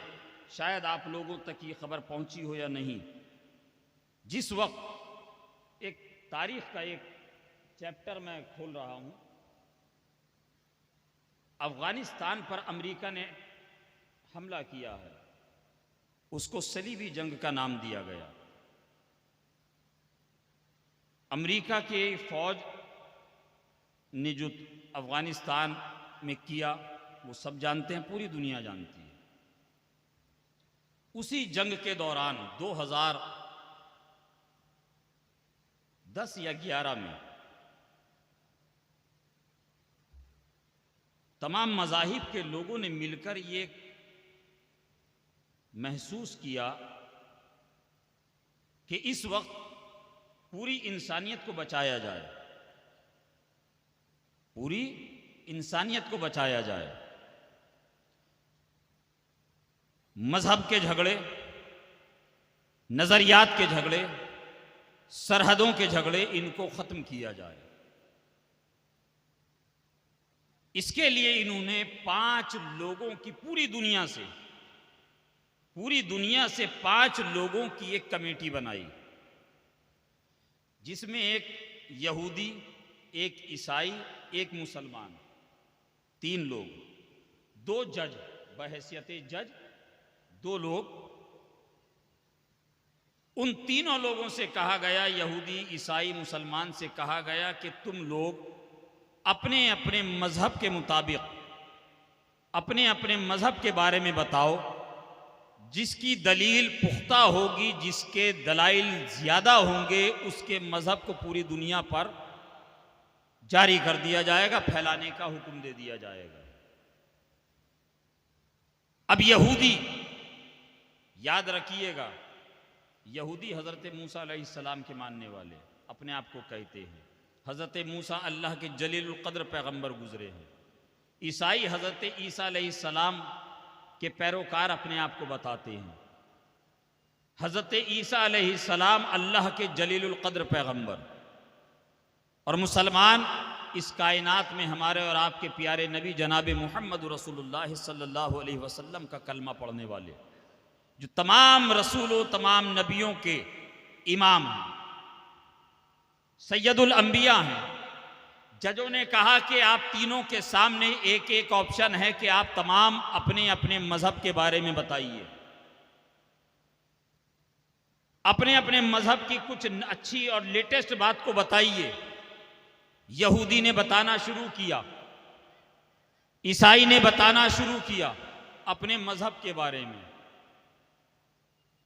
शायद आप लोगों तक ये खबर पहुंची हो या नहीं, जिस वक्त एक तारीख का एक चैप्टर मैं खोल रहा हूं, अफगानिस्तान पर अमेरिका ने हमला किया है, उसको सलीबी जंग का नाम दिया गया। अमेरिका के फौज ने जो अफगानिस्तान में किया वो सब जानते हैं, पूरी दुनिया जानती है। उसी जंग के दौरान 2010 या 11 में तमाम मज़ाहिब के लोगों ने मिलकर ये महसूस किया कि इस वक्त पूरी इंसानियत को बचाया जाए, पूरी इंसानियत को बचाया जाए। मजहब के झगड़े, नजरियात के झगड़े, सरहदों के झगड़े, इनको खत्म किया जाए। इसके लिए इन्होंने 5 लोगों की पूरी दुनिया से 5 लोगों की एक कमेटी बनाई, जिसमें एक यहूदी, एक ईसाई, एक मुसलमान, 3 लोग, 2 जज, बहैसियत जज 2 लोग। उन तीनों लोगों से कहा गया, यहूदी, ईसाई, मुसलमान से कहा गया कि तुम लोग अपने अपने मजहब के मुताबिक अपने अपने मजहब के बारे में बताओ, जिसकी दलील पुख्ता होगी, जिसके दलाइल ज़्यादा होंगे, उसके मजहब को पूरी दुनिया पर जारी कर दिया जाएगा, फैलाने का हुक्म दे दिया जाएगा। अब यहूदी, याद रखिएगा, यहूदी हज़रत मूसा अलैहिस्सलाम के मानने वाले अपने आप को कहते हैं। हज़रत मूसा अल्लाह के जलीलुल क़द्र पैगंबर गुजरे हैं। ईसाई हज़रत ईसा अलैहिस्सलाम के पैरोकार अपने आप को बताते हैं। हज़रत ईसा अलैहिस्सलाम अल्लाह के जलीलुल क़द्र पैगंबर। और मुसलमान इस कायनात में हमारे और आपके प्यारे नबी जनाब मुहम्मद रसूलुल्लाह सल्लल्लाहु अलैहि वसल्लम का कलमा पढ़ने वाले, जो तमाम रसूलों, तमाम नबियों के इमाम हैं, सैयदुल अंबिया हैं, जजों ने कहा कि आप तीनों के सामने एक एक ऑप्शन है कि आप तमाम अपने अपने मजहब के बारे में बताइए, अपने अपने मजहब की कुछ अच्छी और लेटेस्ट बात को बताइए। यहूदी ने बताना शुरू किया, ईसाई ने बताना शुरू किया अपने मजहब के बारे में,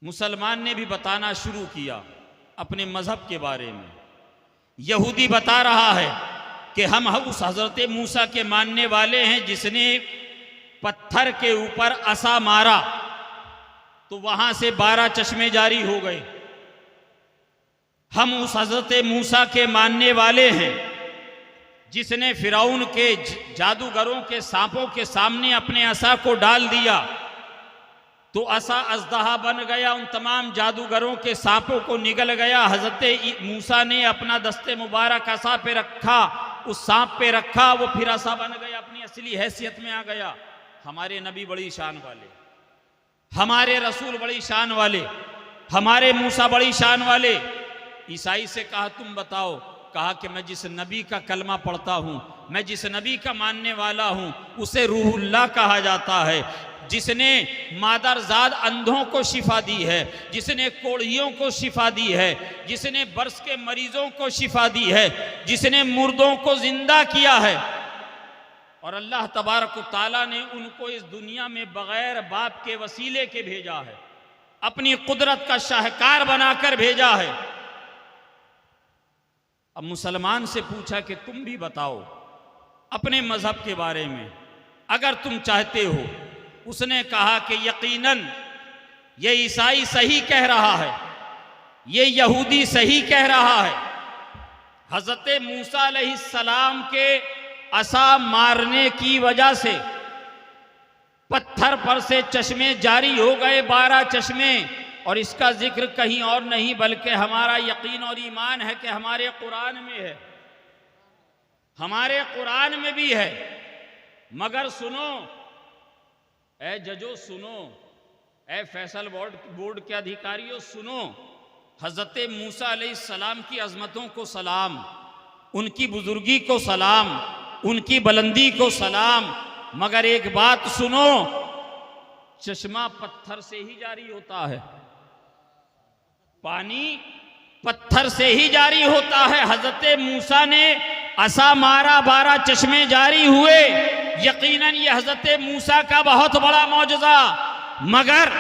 मुसलमान ने भी बताना शुरू किया अपने मजहब के बारे में। यहूदी बता रहा है कि हम उस हजरत मूसा के मानने वाले हैं जिसने पत्थर के ऊपर असा मारा तो वहां से 12 चश्मे जारी हो गए। हम उस हजरत मूसा के मानने वाले हैं जिसने फिरौन के जादूगरों के सांपों के सामने अपने असा को डाल दिया तो असा अजदहा बन गया, उन तमाम जादूगरों के सांपों को निगल गया। हजरत मूसा ने अपना दस्ते मुबारक असा पे रखा, उस सांप पे रखा, वो फिर असा बन गया, अपनी असली हैसियत में आ गया। हमारे नबी बड़ी शान वाले, हमारे रसूल बड़ी शान वाले, हमारे मूसा बड़ी शान वाले। ईसाई से कहा तुम बताओ, कहा कि मैं जिस नबी का कलमा पढ़ता हूं, मैं जिस नबी का मानने वाला हूं, उसे रूहुल्लाह कहा जाता है, जिसने मादरजाद अंधों को शिफा दी है, जिसने कोढ़ियों को शिफा दी है, जिसने बर्स के मरीजों को शिफा दी है, जिसने मुर्दों को जिंदा किया है। और अल्लाह तबारक ताला ने उनको इस दुनिया में बगैर बाप के वसीले के भेजा है, अपनी कुदरत का शाहकार बनाकर भेजा है। अब मुसलमान से पूछा कि तुम भी बताओ अपने मजहब के बारे में अगर तुम चाहते हो। उसने कहा कि यकीनन ये ईसाई सही कह रहा है, ये यहूदी सही कह रहा है। हजरत मूसा अलैहिस्सलाम के असा मारने की वजह से पत्थर पर से चश्मे जारी हो गए, 12 चश्मे। और इसका जिक्र कहीं और नहीं बल्कि हमारा यकीन और ईमान है कि हमारे कुरान में है, हमारे कुरान में भी है। मगर सुनो ए जजो, सुनो ए फैसल बोर्ड के अधिकारियों, सुनो। हजरत मूसा अलैहिस्सलाम की अजमतों को सलाम, उनकी बुजुर्गी को सलाम, उनकी बुलंदी को सलाम। मगर एक बात सुनो, चश्मा पत्थर से ही जारी होता है, पानी पत्थर से ही जारी होता है। हजरत मूसा ने असा मारा, 12 चश्मे जारी हुए। यकीनन ये हजरत मूसा का बहुत बड़ा मौजज़ा। मगर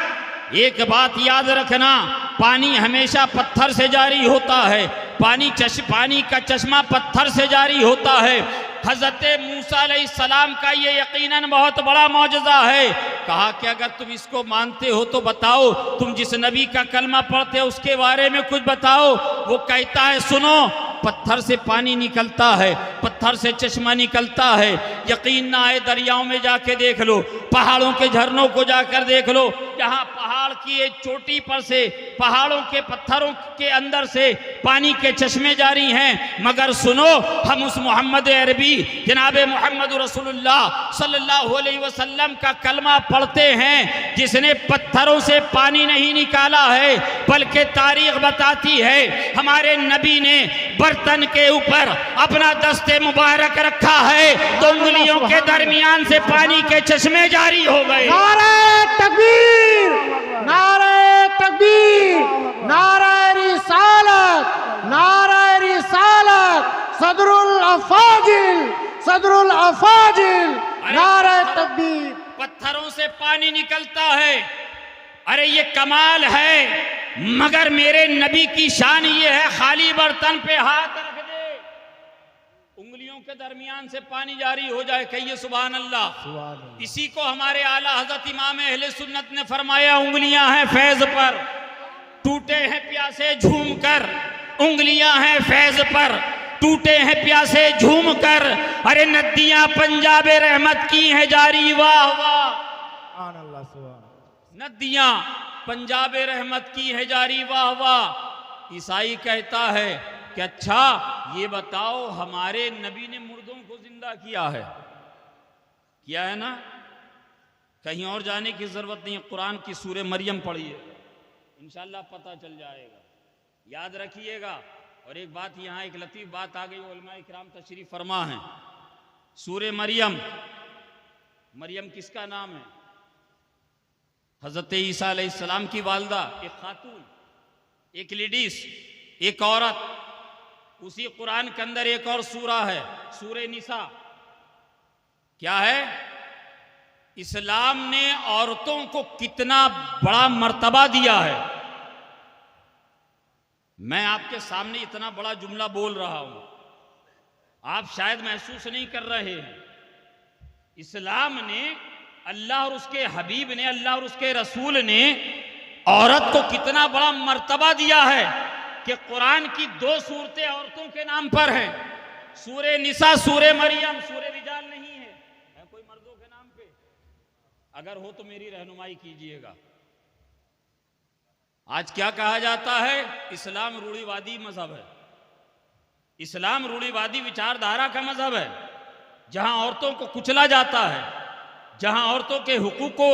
एक बात याद रखना, पानी हमेशा पत्थर से जारी होता है, पानी का चश्मा पत्थर से जारी होता है। हजरत मूसा अलैहिस्सलाम का ये यकीनन बहुत बड़ा मौजज़ा है। कहा कि अगर तुम इसको मानते हो तो बताओ, तुम जिस नबी का कलमा पढ़ते हो उसके बारे में कुछ बताओ। वो कहता है सुनो, पत्थर से पानी निकलता है, पत्थर से चश्मा निकलता है। यकीन ना आए दरियाओं में जाके देख लो, पहाड़ों के झरनों को जाकर देख लो, जहाँ पहाड़ की एक चोटी पर से, पहाड़ों के पत्थरों के अंदर से पानी के चश्मे जारी हैं। मगर सुनो, हम उस मोहम्मद अरबी जनाब मोहम्मद रसूलुल्लाह सल्लल्लाहु अलैहि वसल्लम का कलमा पढ़ते हैं, जिसने पत्थरों से पानी नहीं निकाला है, बल्कि तारीख बताती है हमारे नबी ने बर्तन के ऊपर अपना दस्ते मुबारक रखा है तो उंगलियों के दरमियान से पानी के चश्मे जारी हो गए। नारे तकबीर, नारे तकबीर, नारे रिसालत, नारे रिसालत, सदरुल अफाजिल, सदरुल अफाजिल, नारे तकबीर। पत्थरों से पानी निकलता है, अरे ये कमाल है। मगर मेरे नबी की शान ये है, खाली बर्तन पे हाथ रख दे, उंगलियों के दरमियान से पानी जारी हो जाए। कहिए सुभान अल्लाह। इसी को हमारे आला हजरत इमाम अहले सुन्नत ने फरमाया, उंगलियां हैं फैज पर, टूटे हैं प्यासे झूम कर, उंगलियां हैं फैज पर, टूटे हैं प्यासे झूम कर। अरे नदियां पंजाबे रहमत की हैं जारी, वाह वाह। नदियां पंजाबे रहमत की है जारी, वाह वाह। ईसाई कहता है कि अच्छा ये बताओ, हमारे नबी ने मुर्दों को जिंदा किया है, किया है ना? कहीं और जाने की जरूरत नहीं है, कुरान की सूरह मरियम पढ़िए, इंशाअल्लाह पता चल जाएगा। याद रखिएगा, और एक बात यहाँ, एक लतीफ़ बात आ गई, उलमा इकराम तशरीफ फरमा है। सूरे मरियम, मरियम किसका नाम है? हज़रत ईसा अलैहिस्सलाम की वालदा, एक खातून, एक लेडीज, एक औरत। उसी कुरान के अंदर एक और सूरा है, सूरे निसा। क्या है? इस्लाम ने औरतों को कितना बड़ा मर्तबा दिया है। मैं आपके सामने इतना बड़ा जुमला बोल रहा हूं, आप शायद महसूस नहीं कर रहे हैं। इस्लाम ने, अल्लाह और उसके हबीब ने, अल्लाह और उसके रसूल ने औरत को कितना बड़ा मर्तबा दिया है कि कुरान की 2 सूरतें औरतों के नाम पर हैं। सूरे निसा, सूरे मरियम। सूरे रिजाल नहीं है कोई मर्दों के नाम पे? अगर हो तो मेरी रहनुमाई कीजिएगा। आज क्या कहा जाता है? इस्लाम रूढ़िवादी मजहब है। इस्लाम रूढ़िवादी विचारधारा का मजहब है, जहां औरतों को कुचला जाता है, जहां औरतों के हुकूक को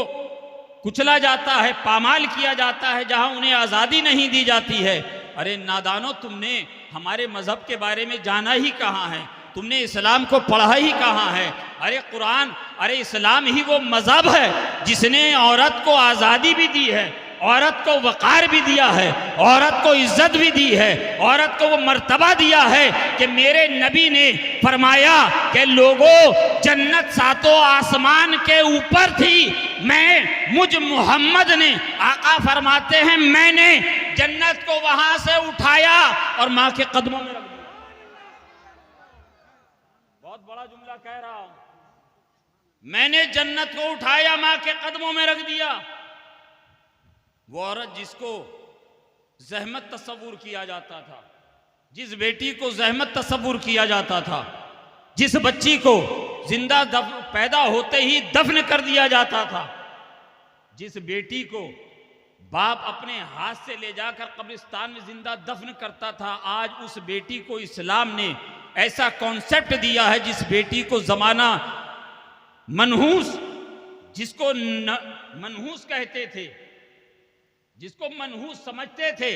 कुचला जाता है, पामाल किया जाता है, जहां उन्हें आज़ादी नहीं दी जाती है। अरे नादानो, तुमने हमारे मजहब के बारे में जाना ही कहाँ है? तुमने इस्लाम को पढ़ा ही कहाँ है? अरे कुरान, अरे इस्लाम ही वो मजहब है जिसने औरत को आज़ादी भी दी है, औरत को वक़ार भी दिया है, औरत को इज्जत भी दी है, औरत को वो मर्तबा दिया है कि मेरे नबी ने फरमाया कि लोगों, जन्नत 7 आसमान के ऊपर थी, मुझ मोहम्मद ने, आका फरमाते हैं, मैंने जन्नत को वहां से उठाया और मां के कदमों में रख दिया। बहुत बड़ा जुमला कह रहा हूं, मैंने जन्नत को उठाया, मां के कदमों में रख दिया। वो औरत जिसको जहमत तस्वुर किया जाता था, जिस बेटी को जहमत तस्वुर किया जाता था, जिस बच्ची को जिंदा पैदा होते ही दफन कर दिया जाता था, जिस बेटी को बाप अपने हाथ से ले जाकर कब्रिस्तान में जिंदा दफन करता था, आज उस बेटी को इस्लाम ने ऐसा कॉन्सेप्ट दिया है, जिस बेटी को जमाना मनहूस, जिसको मनहूस कहते थे, जिसको मनहूस समझते थे,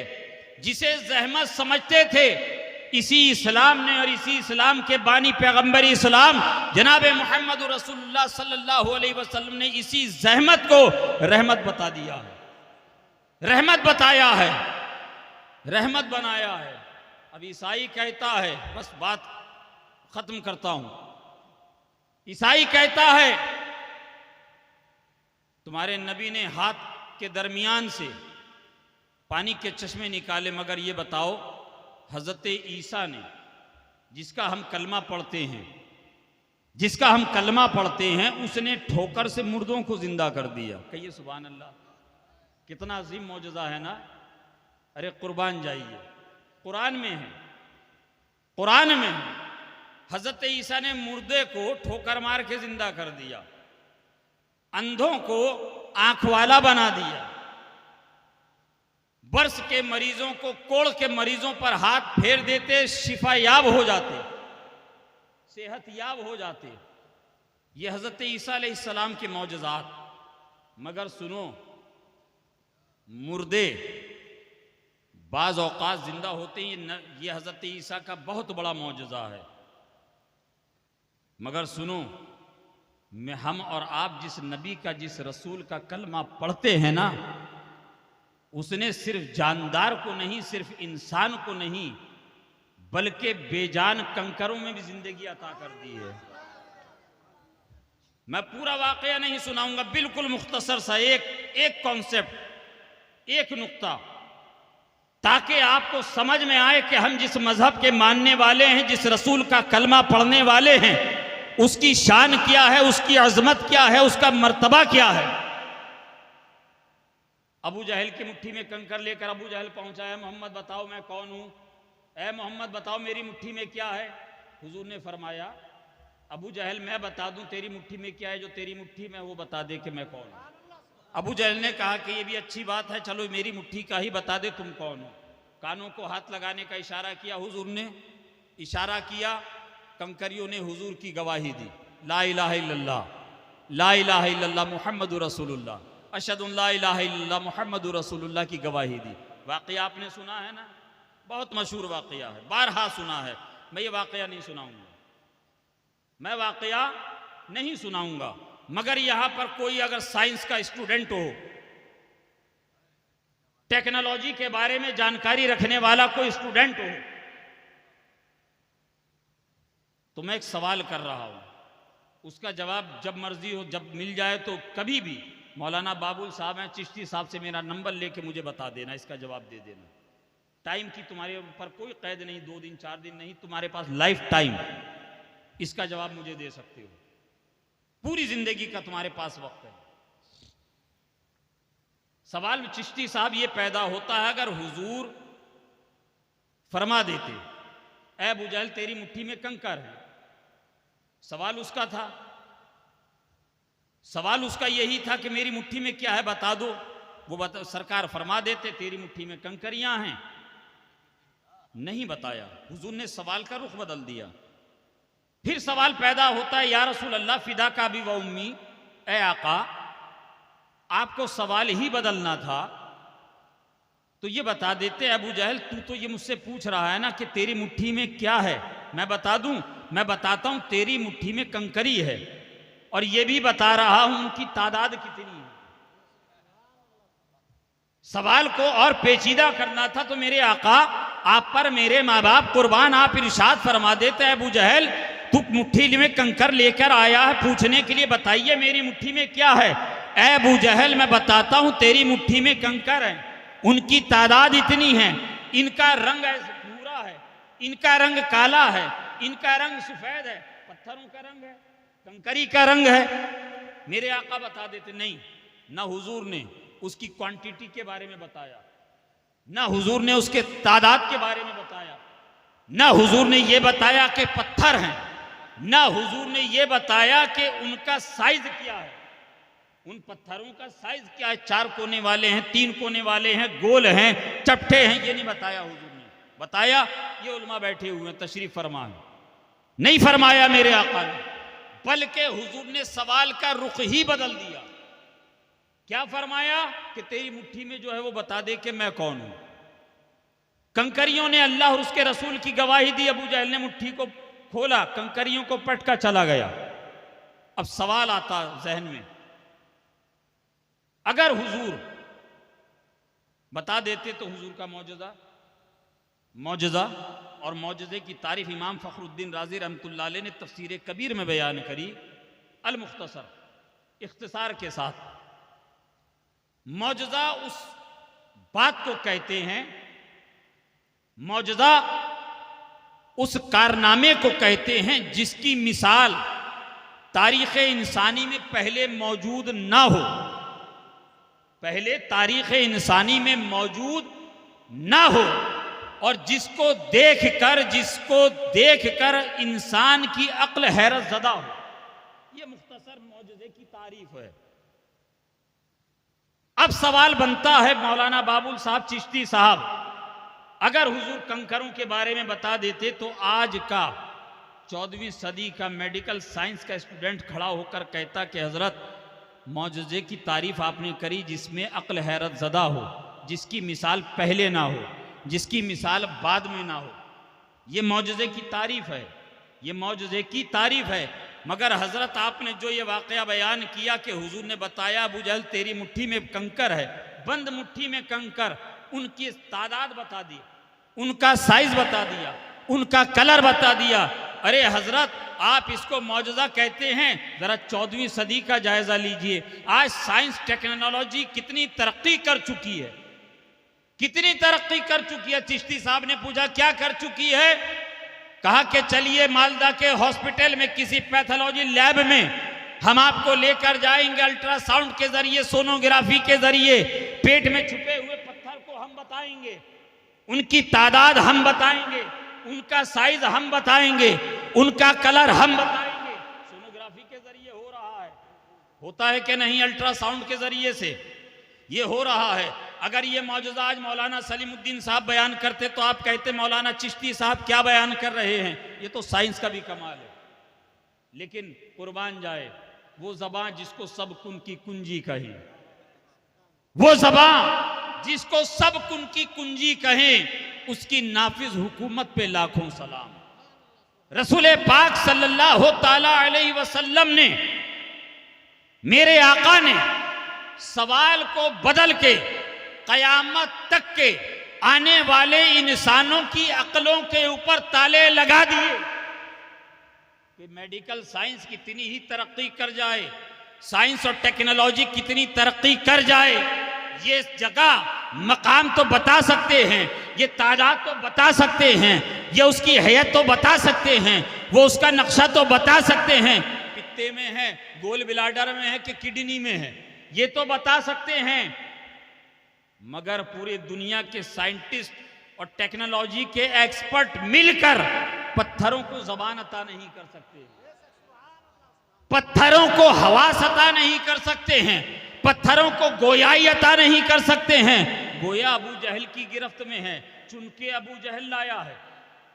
जिसे जहमत समझते थे, इसी इस्लाम ने और इसी इस्लाम के बानी पैगंबर इस्लाम जनाब मोहम्मद रसूलुल्लाह सल्लल्लाहु अलैहि वसल्लम ने इसी जहमत को रहमत बता दिया है, रहमत बताया है, रहमत बनाया है। अब ईसाई कहता है, बस बात खत्म करता हूं, ईसाई कहता है तुम्हारे नबी ने हाथ के दरमियान से पानी के चश्मे निकाले, मगर ये बताओ हजरत ईसा ने, जिसका हम कलमा पढ़ते हैं, जिसका हम कलमा पढ़ते हैं, उसने ठोकर से मुर्दों को जिंदा कर दिया। कहिए सुभान अल्लाह, कितना अजीम मौजज़ा है ना। अरे कुर्बान जाइए, कुरान में है, कुरान में है, हजरत ईसा ने मुर्दे को ठोकर मार के जिंदा कर दिया, अंधों को आंख वाला बना दिया, बर्स के मरीजों को, कोढ़ के मरीजों पर हाथ फेर देते, शिफा याब हो जाते, सेहत याब हो जाते। ये हजरत ईसा अलैहिस्सलाम के मौजज़ात। मगर सुनो, मुर्दे बाज़ औक़ात जिंदा होते हैं, ये हजरत ईसा का बहुत बड़ा मौजज़ा है। मगर सुनो, हम और आप जिस नबी का, जिस रसूल का कलमा पढ़ते हैं ना, उसने सिर्फ जानदार को नहीं, सिर्फ इंसान को नहीं, बल्कि बेजान कंकरों में भी जिंदगी अता कर दी है। मैं पूरा वाकया नहीं सुनाऊंगा, बिल्कुल मुख्तसर सा एक कॉन्सेप्ट, एक नुक्ता, ताकि आपको समझ में आए कि हम जिस मजहब के मानने वाले हैं, जिस रसूल का कलमा पढ़ने वाले हैं, उसकी शान क्या है, उसकी अजमत क्या है, उसका मर्तबा क्या है। अबू जहल की मुट्ठी में कंकर लेकर अबू जहल पहुंचा है, मोहम्मद बताओ मैं कौन हूं, ऐ मोहम्मद बताओ मेरी मुट्ठी में क्या है। हुजूर ने फरमाया, अबू जहल मैं बता दूं तेरी मुट्ठी में क्या है, जो तेरी मुट्ठी में वो बता दे कि मैं कौन हूं। अबू जहल ने कहा कि ये भी अच्छी बात है, चलो मेरी मुट्ठी का ही बता दे तुम कौन हो। कानों को हाथ लगाने का इशारा किया, हुजूर ने इशारा किया, कंकरियों ने हुजूर की गवाही दी, ला इलाहा इल्लल्लाह, ला इलाहा इल्लल्लाह मुहम्मदुर रसूलुल्लाह, अशहदु अन ला इलाहा इल्लल्लाह मुहम्मदुर रसूलुल्लाह की गवाही दी। वाकई आपने सुना है ना, बहुत मशहूर वाकया है, बारहा सुना है। मैं ये वाकया नहीं सुनाऊंगा, मैं वाकया नहीं सुनाऊंगा, मगर यहां पर कोई अगर साइंस का स्टूडेंट हो, टेक्नोलॉजी के बारे में जानकारी रखने वाला कोई स्टूडेंट हो, तो मैं एक सवाल कर रहा हूं, उसका जवाब जब मर्जी हो, जब मिल जाए तो कभी भी मौलाना बाबुल साहब हैं, चिश्ती साहब से मेरा नंबर लेके मुझे बता देना, इसका जवाब दे देना। टाइम की तुम्हारे ऊपर कोई कैद नहीं, 2 दिन 4 दिन नहीं, तुम्हारे पास लाइफ टाइम इसका जवाब मुझे दे सकते हो, पूरी जिंदगी का तुम्हारे पास वक्त है। सवाल चिश्ती साहब ये पैदा होता है, अगर हुजूर फरमा देते ऐ अबू जहल तेरी मुट्ठी में कंकर है, सवाल उसका था, सवाल उसका यही था कि मेरी मुट्ठी में क्या है बता दो, वो सरकार फरमा देते तेरी मुट्ठी में कंकरियां हैं, नहीं बताया, हुजूर ने सवाल का रुख बदल दिया। फिर सवाल पैदा होता है, या रसूल अल्लाह फिदा का भी व उम्मी, ए आका आपको सवाल ही बदलना था तो ये बता देते अबू जहल, तू तो ये मुझसे पूछ रहा है ना कि तेरी मुट्ठी में क्या है, मैं बता दूं, मैं बताता हूं तेरी मुट्ठी में कंकरी है, और ये भी बता रहा हूं उनकी तादाद कितनी है। सवाल को और पेचीदा करना था तो मेरे आका आप पर मेरे माँ बाप कुर्बान, आप इरशाद फरमा देते अबू जहल तू मुट्ठी में कंकर लेकर आया है पूछने के लिए, बताइए मेरी मुट्ठी में क्या है। ऐ अबू जहल मैं बताता हूं तेरी मुट्ठी में कंकर है, उनकी तादाद इतनी है, इनका रंग भूरा है, इनका रंग काला है, इनका रंग सफेद है, पत्थरों का रंग है, कंकरी का रंग है। मेरे आका बता देते नहीं, ना हुजूर ने उसकी क्वांटिटी के बारे में बताया, ना हुजूर ने उसके तादाद के बारे में बताया, ना हुजूर ने यह बताया कि पत्थर हैं, ना हुजूर ने यह बताया कि उनका साइज क्या है, उन पत्थरों का साइज क्या है, 4 कोने वाले हैं, 3 कोने वाले हैं, गोल हैं, चपटे हैं, ये नहीं बताया हुजूर ने। बताया ये उलमा बैठे हुए हैं तशरीफ फरमा, नहीं फरमाया मेरे आका ने, बल्कि हुजूर ने सवाल का रुख ही बदल दिया। क्या फरमाया कि तेरी मुट्ठी में जो है वो बता दे कि मैं कौन हूं। कंकरियों ने अल्लाह और उसके रसूल की गवाही दी, अबू जहल ने मुट्ठी को खोला, कंकरियों को पटका चला गया। अब सवाल आता जहन में, अगर हुजूर बता देते तो हुजूर का मौजज़ा और मौजज़े की तारीफ इमाम फखरुद्दीन राजी रहमतुल्लाह अलैह ने तफसीर कबीर में बयान करी, अल मुख्तसर इख्तिसार के साथ। मौजज़ा उस बात को कहते हैं, मौजज़ा उस कारनामे को कहते हैं जिसकी मिसाल तारीख़ इंसानी में पहले मौजूद ना हो, पहले तारीख़ इंसानी में मौजूद ना हो, और जिसको देखकर इंसान की अक्ल हैरत ज़दा हो। यह मुख्तसर मौजज़े की तारीफ है। अब सवाल बनता है मौलाना बाबुल साहब चिश्ती साहब, अगर हुजूर कंकरों के बारे में बता देते तो आज का 14वीं सदी का मेडिकल साइंस का स्टूडेंट खड़ा होकर कहता कि हजरत मौजज़े की तारीफ आपने करी जिसमें अक्ल हैरत ज़दा हो, जिसकी मिसाल पहले ना हो, जिसकी मिसाल बाद में ना हो। ये मौजज़े की तारीफ है, ये मौजज़े की तारीफ है। मगर हजरत आपने जो ये वाक़या बयान किया कि हुजूर ने बताया अबू जहल तेरी मुट्ठी में कंकर है, बंद मुट्ठी में कंकर, उनकी तादाद बता दी, उनका साइज बता दिया, उनका कलर बता दिया। अरे हजरत आप इसको मौजज़ा कहते हैं, जरा 14वीं सदी का जायजा लीजिए। आज साइंस टेक्नोलॉजी कितनी तरक्की कर चुकी है, कितनी तरक्की कर चुकी है। चिश्ती साहब ने पूछा क्या कर चुकी है, कहा कि चलिए मालदा के हॉस्पिटल में किसी पैथोलॉजी लैब में हम आपको लेकर जाएंगे, अल्ट्रासाउंड के जरिए, सोनोग्राफी के जरिए पेट में छुपे हुए पत्थर को हम बताएंगे, उनकी तादाद हम बताएंगे, उनका साइज हम बताएंगे, उनका कलर हम बताएंगे। सोनोग्राफी के जरिए हो रहा है, होता है कि नहीं, अल्ट्रासाउंड के जरिए से ये हो रहा है। अगर ये मौजूदा आज मौलाना सलीमुद्दीन साहब बयान करते तो आप कहते मौलाना चिश्ती साहब क्या बयान कर रहे हैं, ये तो साइंस का भी कमाल है। लेकिन कुर्बान जाए वो ज़बान जिसको सब कुन की कुंजी कही, वो ज़बान जिसको सब कुन की कुंजी कहें, उसकी नाफिज हुकूमत पे लाखों सलाम। रसूल पाक सल्लल्लाहु ताला अलैहि वसल्लम ने, मेरे आका ने सवाल को बदल के कयामत तक के आने वाले इंसानों की अक्लों के ऊपर ताले लगा दिए कि मेडिकल साइंस कितनी ही तरक्की कर जाए, साइंस और टेक्नोलॉजी कितनी तरक्की कर जाए, ये जगह मकाम तो बता सकते हैं, ये तादाद तो बता सकते हैं, ये उसकी हैयत तो बता सकते हैं, वो उसका नक्शा तो बता सकते हैं, पित्ते में है, गोल ब्लाडर में है कि किडनी में है, ये तो बता सकते हैं। मगर पूरे दुनिया के साइंटिस्ट और टेक्नोलॉजी के एक्सपर्ट मिलकर पत्थरों को जबान अता नहीं कर सकते, पत्थरों को हवास अता नहीं कर सकते हैं, पत्थरों को गोयाई अता नहीं कर सकते हैं। गोया अबू जहल की गिरफ्त में है, चुन के अबू जहल लाया है,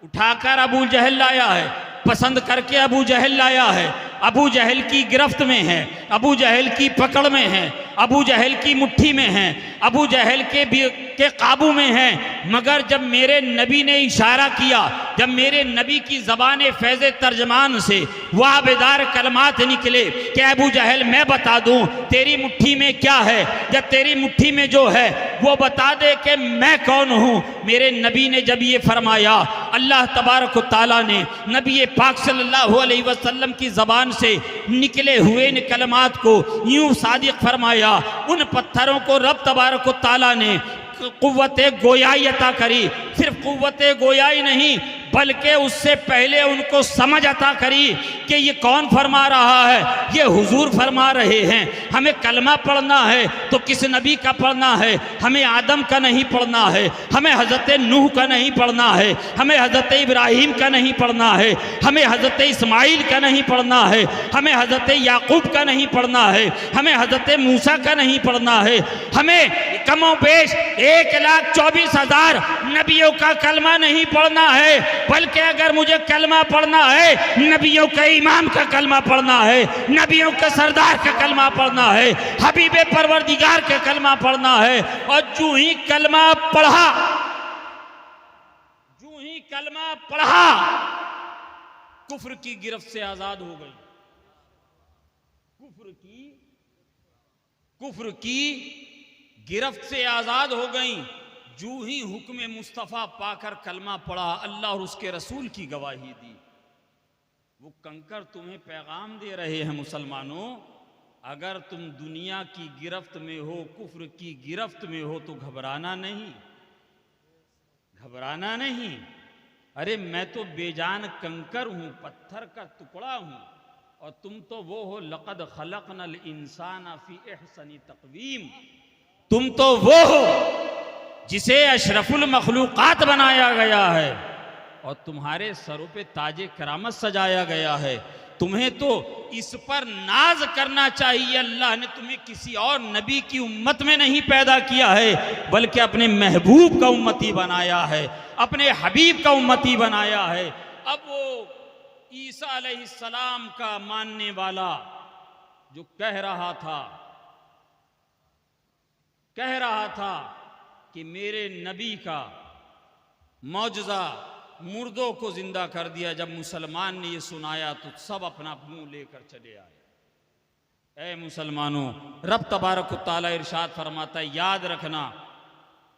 उठाकर अबू जहल लाया है, पसंद करके अबू जहल लाया है, अबू जहल की गिरफ्त में है, अबू जहल की पकड़ में है, अबू जहल की मुट्ठी में है, अबू जहल के काबू में है। मगर जब मेरे नबी ने इशारा किया, जब मेरे नबी की ज़बान फैज़ तर्जमान से वह बेदार कलमात निकले कि अबू जहल मैं बता दूं तेरी मुट्ठी में क्या है, या तेरी मुट्ठी में जो है वो बता दे कि मैं कौन हूँ। मेरे नबी ने जब ये फरमाया, अल्लाह तबारक व तआला ने नबी पाक सल्लल्लाहु अलैहि वसल्लम की ज़बान से निकले हुए इन कलमात को यूं सादिक फरमाया, उन पत्थरों को रब तबारक व तआला ने कुव्वत गोयाई अता करी। सिर्फ कुव्वत गोयाई नहीं बल्कि उससे पहले उनको समझ अता करी कि ये कौन फरमा रहा है, ये हुजूर फरमा रहे हैं। हमें कलमा पढ़ना है तो किस नबी का पढ़ना है, हमें आदम का नहीं पढ़ना है, हमें हज़रत नूह का नहीं पढ़ना है, हमें हज़रत इब्राहीम का नहीं पढ़ना है, हमें हज़रत इस्माइल का नहीं पढ़ना है, हमें हज़रत याकूब का नहीं पढ़ना है, हमें हज़रत मूसा का नहीं पढ़ना है। हमें कमो बेश 1,24,000 नबियों का कलमा नहीं पढ़ना है, बल्कि अगर मुझे कलमा पढ़ना है नबियों के इमाम का कलमा पढ़ना है, नबियों के सरदार का कलमा पढ़ना है, हबीब परवरदिगार का कलमा पढ़ना है। और जो ही कलमा पढ़ा, जो ही कलमा पढ़ा कुफ्र की गिरफ्त से आजाद हो गई, कुफ्र की गिरफ्त से आजाद हो गई। जो ही हुक्म मुस्तफ़ा पाकर कलमा पढ़ा, अल्लाह और उसके रसूल की गवाही दी। वो कंकर तुम्हें पैगाम दे रहे हैं, मुसलमानों, अगर तुम दुनिया की गिरफ्त में हो, कुफ्र की गिरफ्त में हो तो घबराना नहीं, घबराना नहीं। अरे मैं तो बेजान कंकर हूं, पत्थर का टुकड़ा हूं, और तुम तो वो हो लक़द खलक़नल इंसान फी अहसनी तक़वीम, तुम तो वो हो जिसे अशरफुल मखलूक़ात बनाया गया है और तुम्हारे सरों पे ताजे करामत सजाया गया है। तुम्हें तो इस पर नाज करना चाहिए, अल्लाह ने तुम्हें किसी और नबी की उम्मत में नहीं पैदा किया है, बल्कि अपने महबूब का उम्मती बनाया है, अपने हबीब का उम्मती बनाया है। अब वो ईसा अलैहिस्सलाम का मानने वाला जो कह रहा था कि मेरे नबी का मौजज़ा मुर्दों को जिंदा कर दिया, जब मुसलमान ने ये सुनाया तो सब अपना मुंह लेकर चले आए। ऐ मुसलमानों, रब तबारक व तआला इरशाद फरमाता है, याद रखना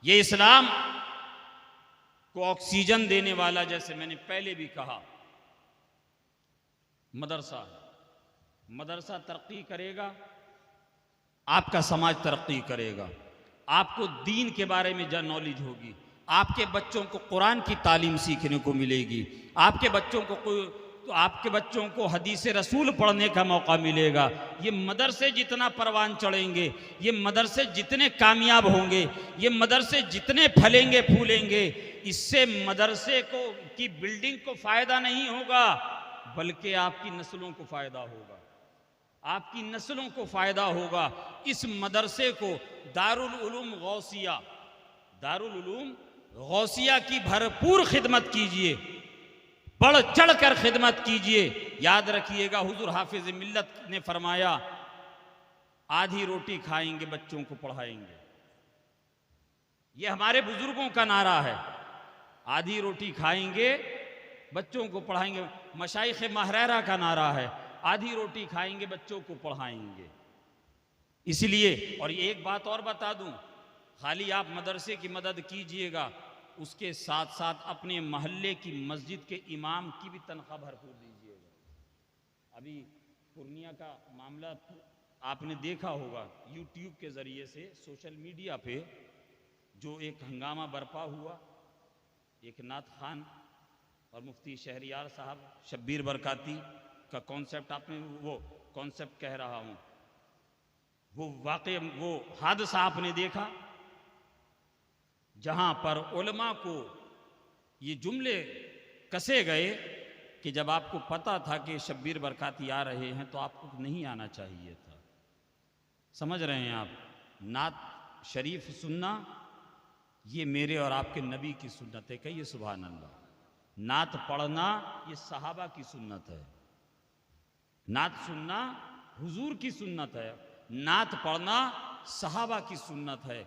ये इस्लाम को ऑक्सीजन देने वाला, जैसे मैंने पहले भी कहा, मदरसा है। मदरसा तरक्की करेगा, आपका समाज तरक्की करेगा, आपको दीन के बारे में नॉलेज होगी, आपके बच्चों को कुरान की तालीम सीखने को मिलेगी, आपके बच्चों को हदीस रसूल पढ़ने का मौका मिलेगा। ये मदरसे जितना परवान चढ़ेंगे, ये मदरसे जितने कामयाब होंगे, ये मदरसे जितने फलेंगे फूलेंगे, इससे मदरसे की बिल्डिंग को फ़ायदा नहीं होगा, बल्कि आपकी नस्लों को फ़ायदा होगा, आपकी नस्लों को फ़ायदा होगा। इस मदरसे को दारुल उलूम गौसिया की भरपूर खिदमत कीजिए, बढ़ चढ़ कर खिदमत कीजिए। याद रखिएगा, हुजूर हाफिज मिल्लत ने फरमाया, आधी रोटी खाएंगे बच्चों को पढ़ाएंगे। ये हमारे बुजुर्गों का नारा है, आधी रोटी खाएंगे, बच्चों को पढ़ाएंगे। मशाइख महरैरा का नारा है, आधी रोटी खाएंगे, बच्चों को पढ़ाएंगे। इसलिए, और एक बात और बता दूं, खाली आप मदरसे की मदद कीजिएगा, उसके साथ साथ अपने मोहल्ले की मस्जिद के इमाम की भी तनख्वाह भरपूर दीजिएगा। अभी पूर्णिया का मामला आपने देखा होगा, यूट्यूब के ज़रिए से सोशल मीडिया पे जो एक हंगामा बरपा हुआ, एक नात खान और मुफ्ती शहरियार साहब शब्बीर बरकाती का कॉन्सेप्ट, आपने वो कॉन्सेप्ट कह रहा हूँ, वो वाकई वो हादसा आपने देखा जहां पर उलमा को ये जुमले कसे गए कि जब आपको पता था कि शब्बीर बरकाती आ रहे हैं तो आपको नहीं आना चाहिए था। समझ रहे हैं आप? नात शरीफ सुनना ये मेरे और आपके नबी की सुन्नत है। कहिए सुभान अल्लाह। नात पढ़ना ये सहाबा की सुन्नत है। नात सुनना हुजूर की सुन्नत है, नात पढ़ना सहाबा की सुन्नत है।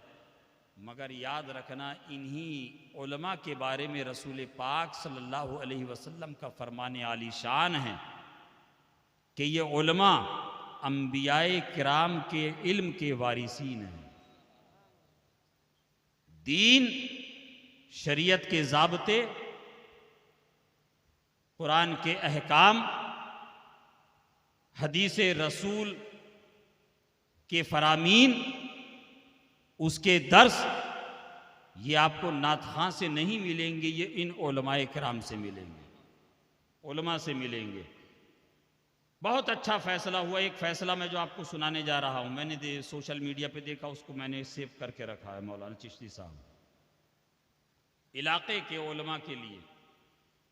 मगर याद रखना, इन्हीं उलमा के बारे में रसूल पाक सल्लल्लाहु अलैहि वसल्लम का फरमाने आली शान है कि ये उलमा अंबियाए किराम के इल्म के वारिसीन हैं। दीन, शरीयत के ज़ाब्ते, कुरान के अहकाम, हदीस रसूल के फरामीन, उसके दर्स, ये आपको नात खां से नहीं मिलेंगे, ये इन उलमाए किराम से मिलेंगे, उलमा से मिलेंगे। बहुत अच्छा फैसला हुआ। एक फैसला मैं जो आपको सुनाने जा रहा हूं, मैंने सोशल मीडिया पे देखा, उसको मैंने सेव करके रखा है। मौलाना चिश्ती साहब इलाके के उलमा के लिए,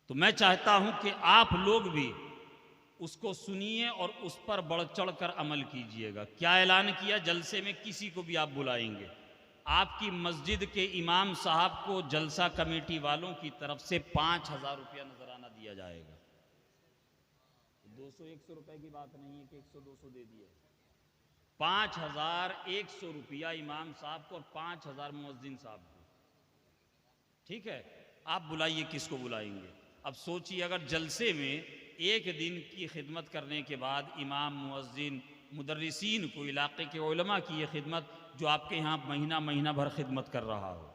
तो मैं चाहता हूं कि आप लोग भी उसको सुनिए और उस पर बढ़ चढ़ कर अमल कीजिएगा। क्या ऐलान किया? जलसे में किसी को भी आप बुलाएंगे, आपकी मस्जिद के इमाम साहब को जलसा कमेटी वालों की तरफ से 5,000 रुपया नजराना दिया जाएगा। 200-100 रुपए की बात नहीं है कि 100-200 दे दिए। 5,100 रुपया इमाम साहब को और 5,000 मुअज्जिन साहब को। ठीक है, आप बुलाइए, किसको बुलाएंगे? अब सोचिए, अगर जलसे में एक दिन की खिदमत करने के बाद इमाम, मुअज्जिन, मुदर्रिसीन को, इलाके के उलमा की ये खिदमत, जो आपके यहाँ महीना महीना भर खिदमत कर रहा हो,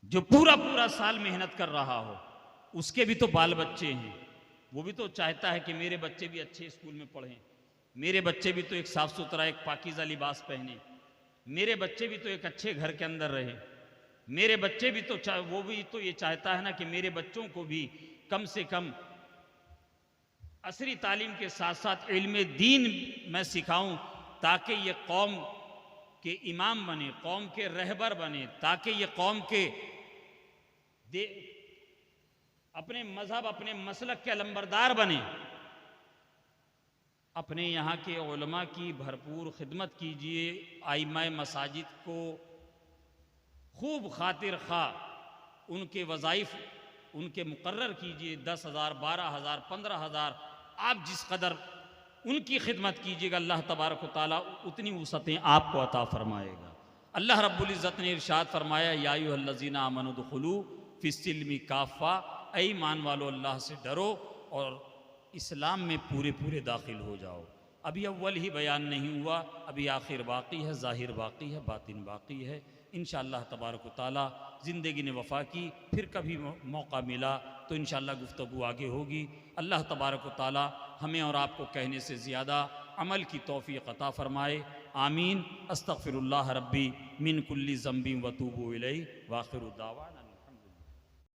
जो पूरा पूरा साल मेहनत कर रहा हो, उसके भी तो बाल बच्चे हैं। वो भी तो चाहता है कि मेरे बच्चे भी अच्छे स्कूल में पढ़ें, मेरे बच्चे भी तो एक साफ सुथरा, एक पाकीज़ा लिबास पहने, मेरे बच्चे भी तो एक अच्छे घर के अंदर रहें, मेरे बच्चे भी तो वो भी तो ये चाहता है ना कि मेरे बच्चों को भी कम से कम असरी तालीम के साथ साथ इल्म दीन मैं सिखाऊं, ताकि ये कौम के इमाम बने, कौम के रहबर बने, ताकि ये कौम के अपने मजहब, अपने मसलक के अलंबरदार बने। अपने यहाँ के उलमा की भरपूर खिदमत कीजिए, आइम्मा मसाजिद को खूब खातिर खा उनके वज़ाइफ उनके मुकर्रर कीजिए। 10,000, 12,000, 15,000, आप जिस कदर उनकी खिदमत कीजिएगा, अल्लाह तबारक व तआला उतनी वसअतें आपको अता फरमाएगा। अल्लाह रब्बुल इज़्ज़त ने इरशाद फरमाया, या अय्युहल्लज़ीना आमनू दुखुलू फिस्सिल्मी काफ़ा, ऐ ईमान वालो अल्लाह से डरो और इस्लाम में पूरे पूरे दाखिल हो जाओ। अभी अव्वल ही बयान नहीं हुआ, अभी आखिर बाकी है, ज़ाहिर बाकी है, बातिन बाकी है। इंशाअल्लाह तबारक व तआला ज़िंदगी ने वफ़ा की, फिर कभी मौका मिला तो इंशाअल्लाह गुफ्तगू आगे होगी। अल्लाह तबारक व तआला हमें और आपको कहने से ज़्यादा अमल की तौफ़ीक़ अता फ़रमाए। आमीन। अस्तग़फ़िरुल्लाह रब्बी मिन कुल्ली ज़ंबी व तूबू इलैहि व आखिरु दावाना।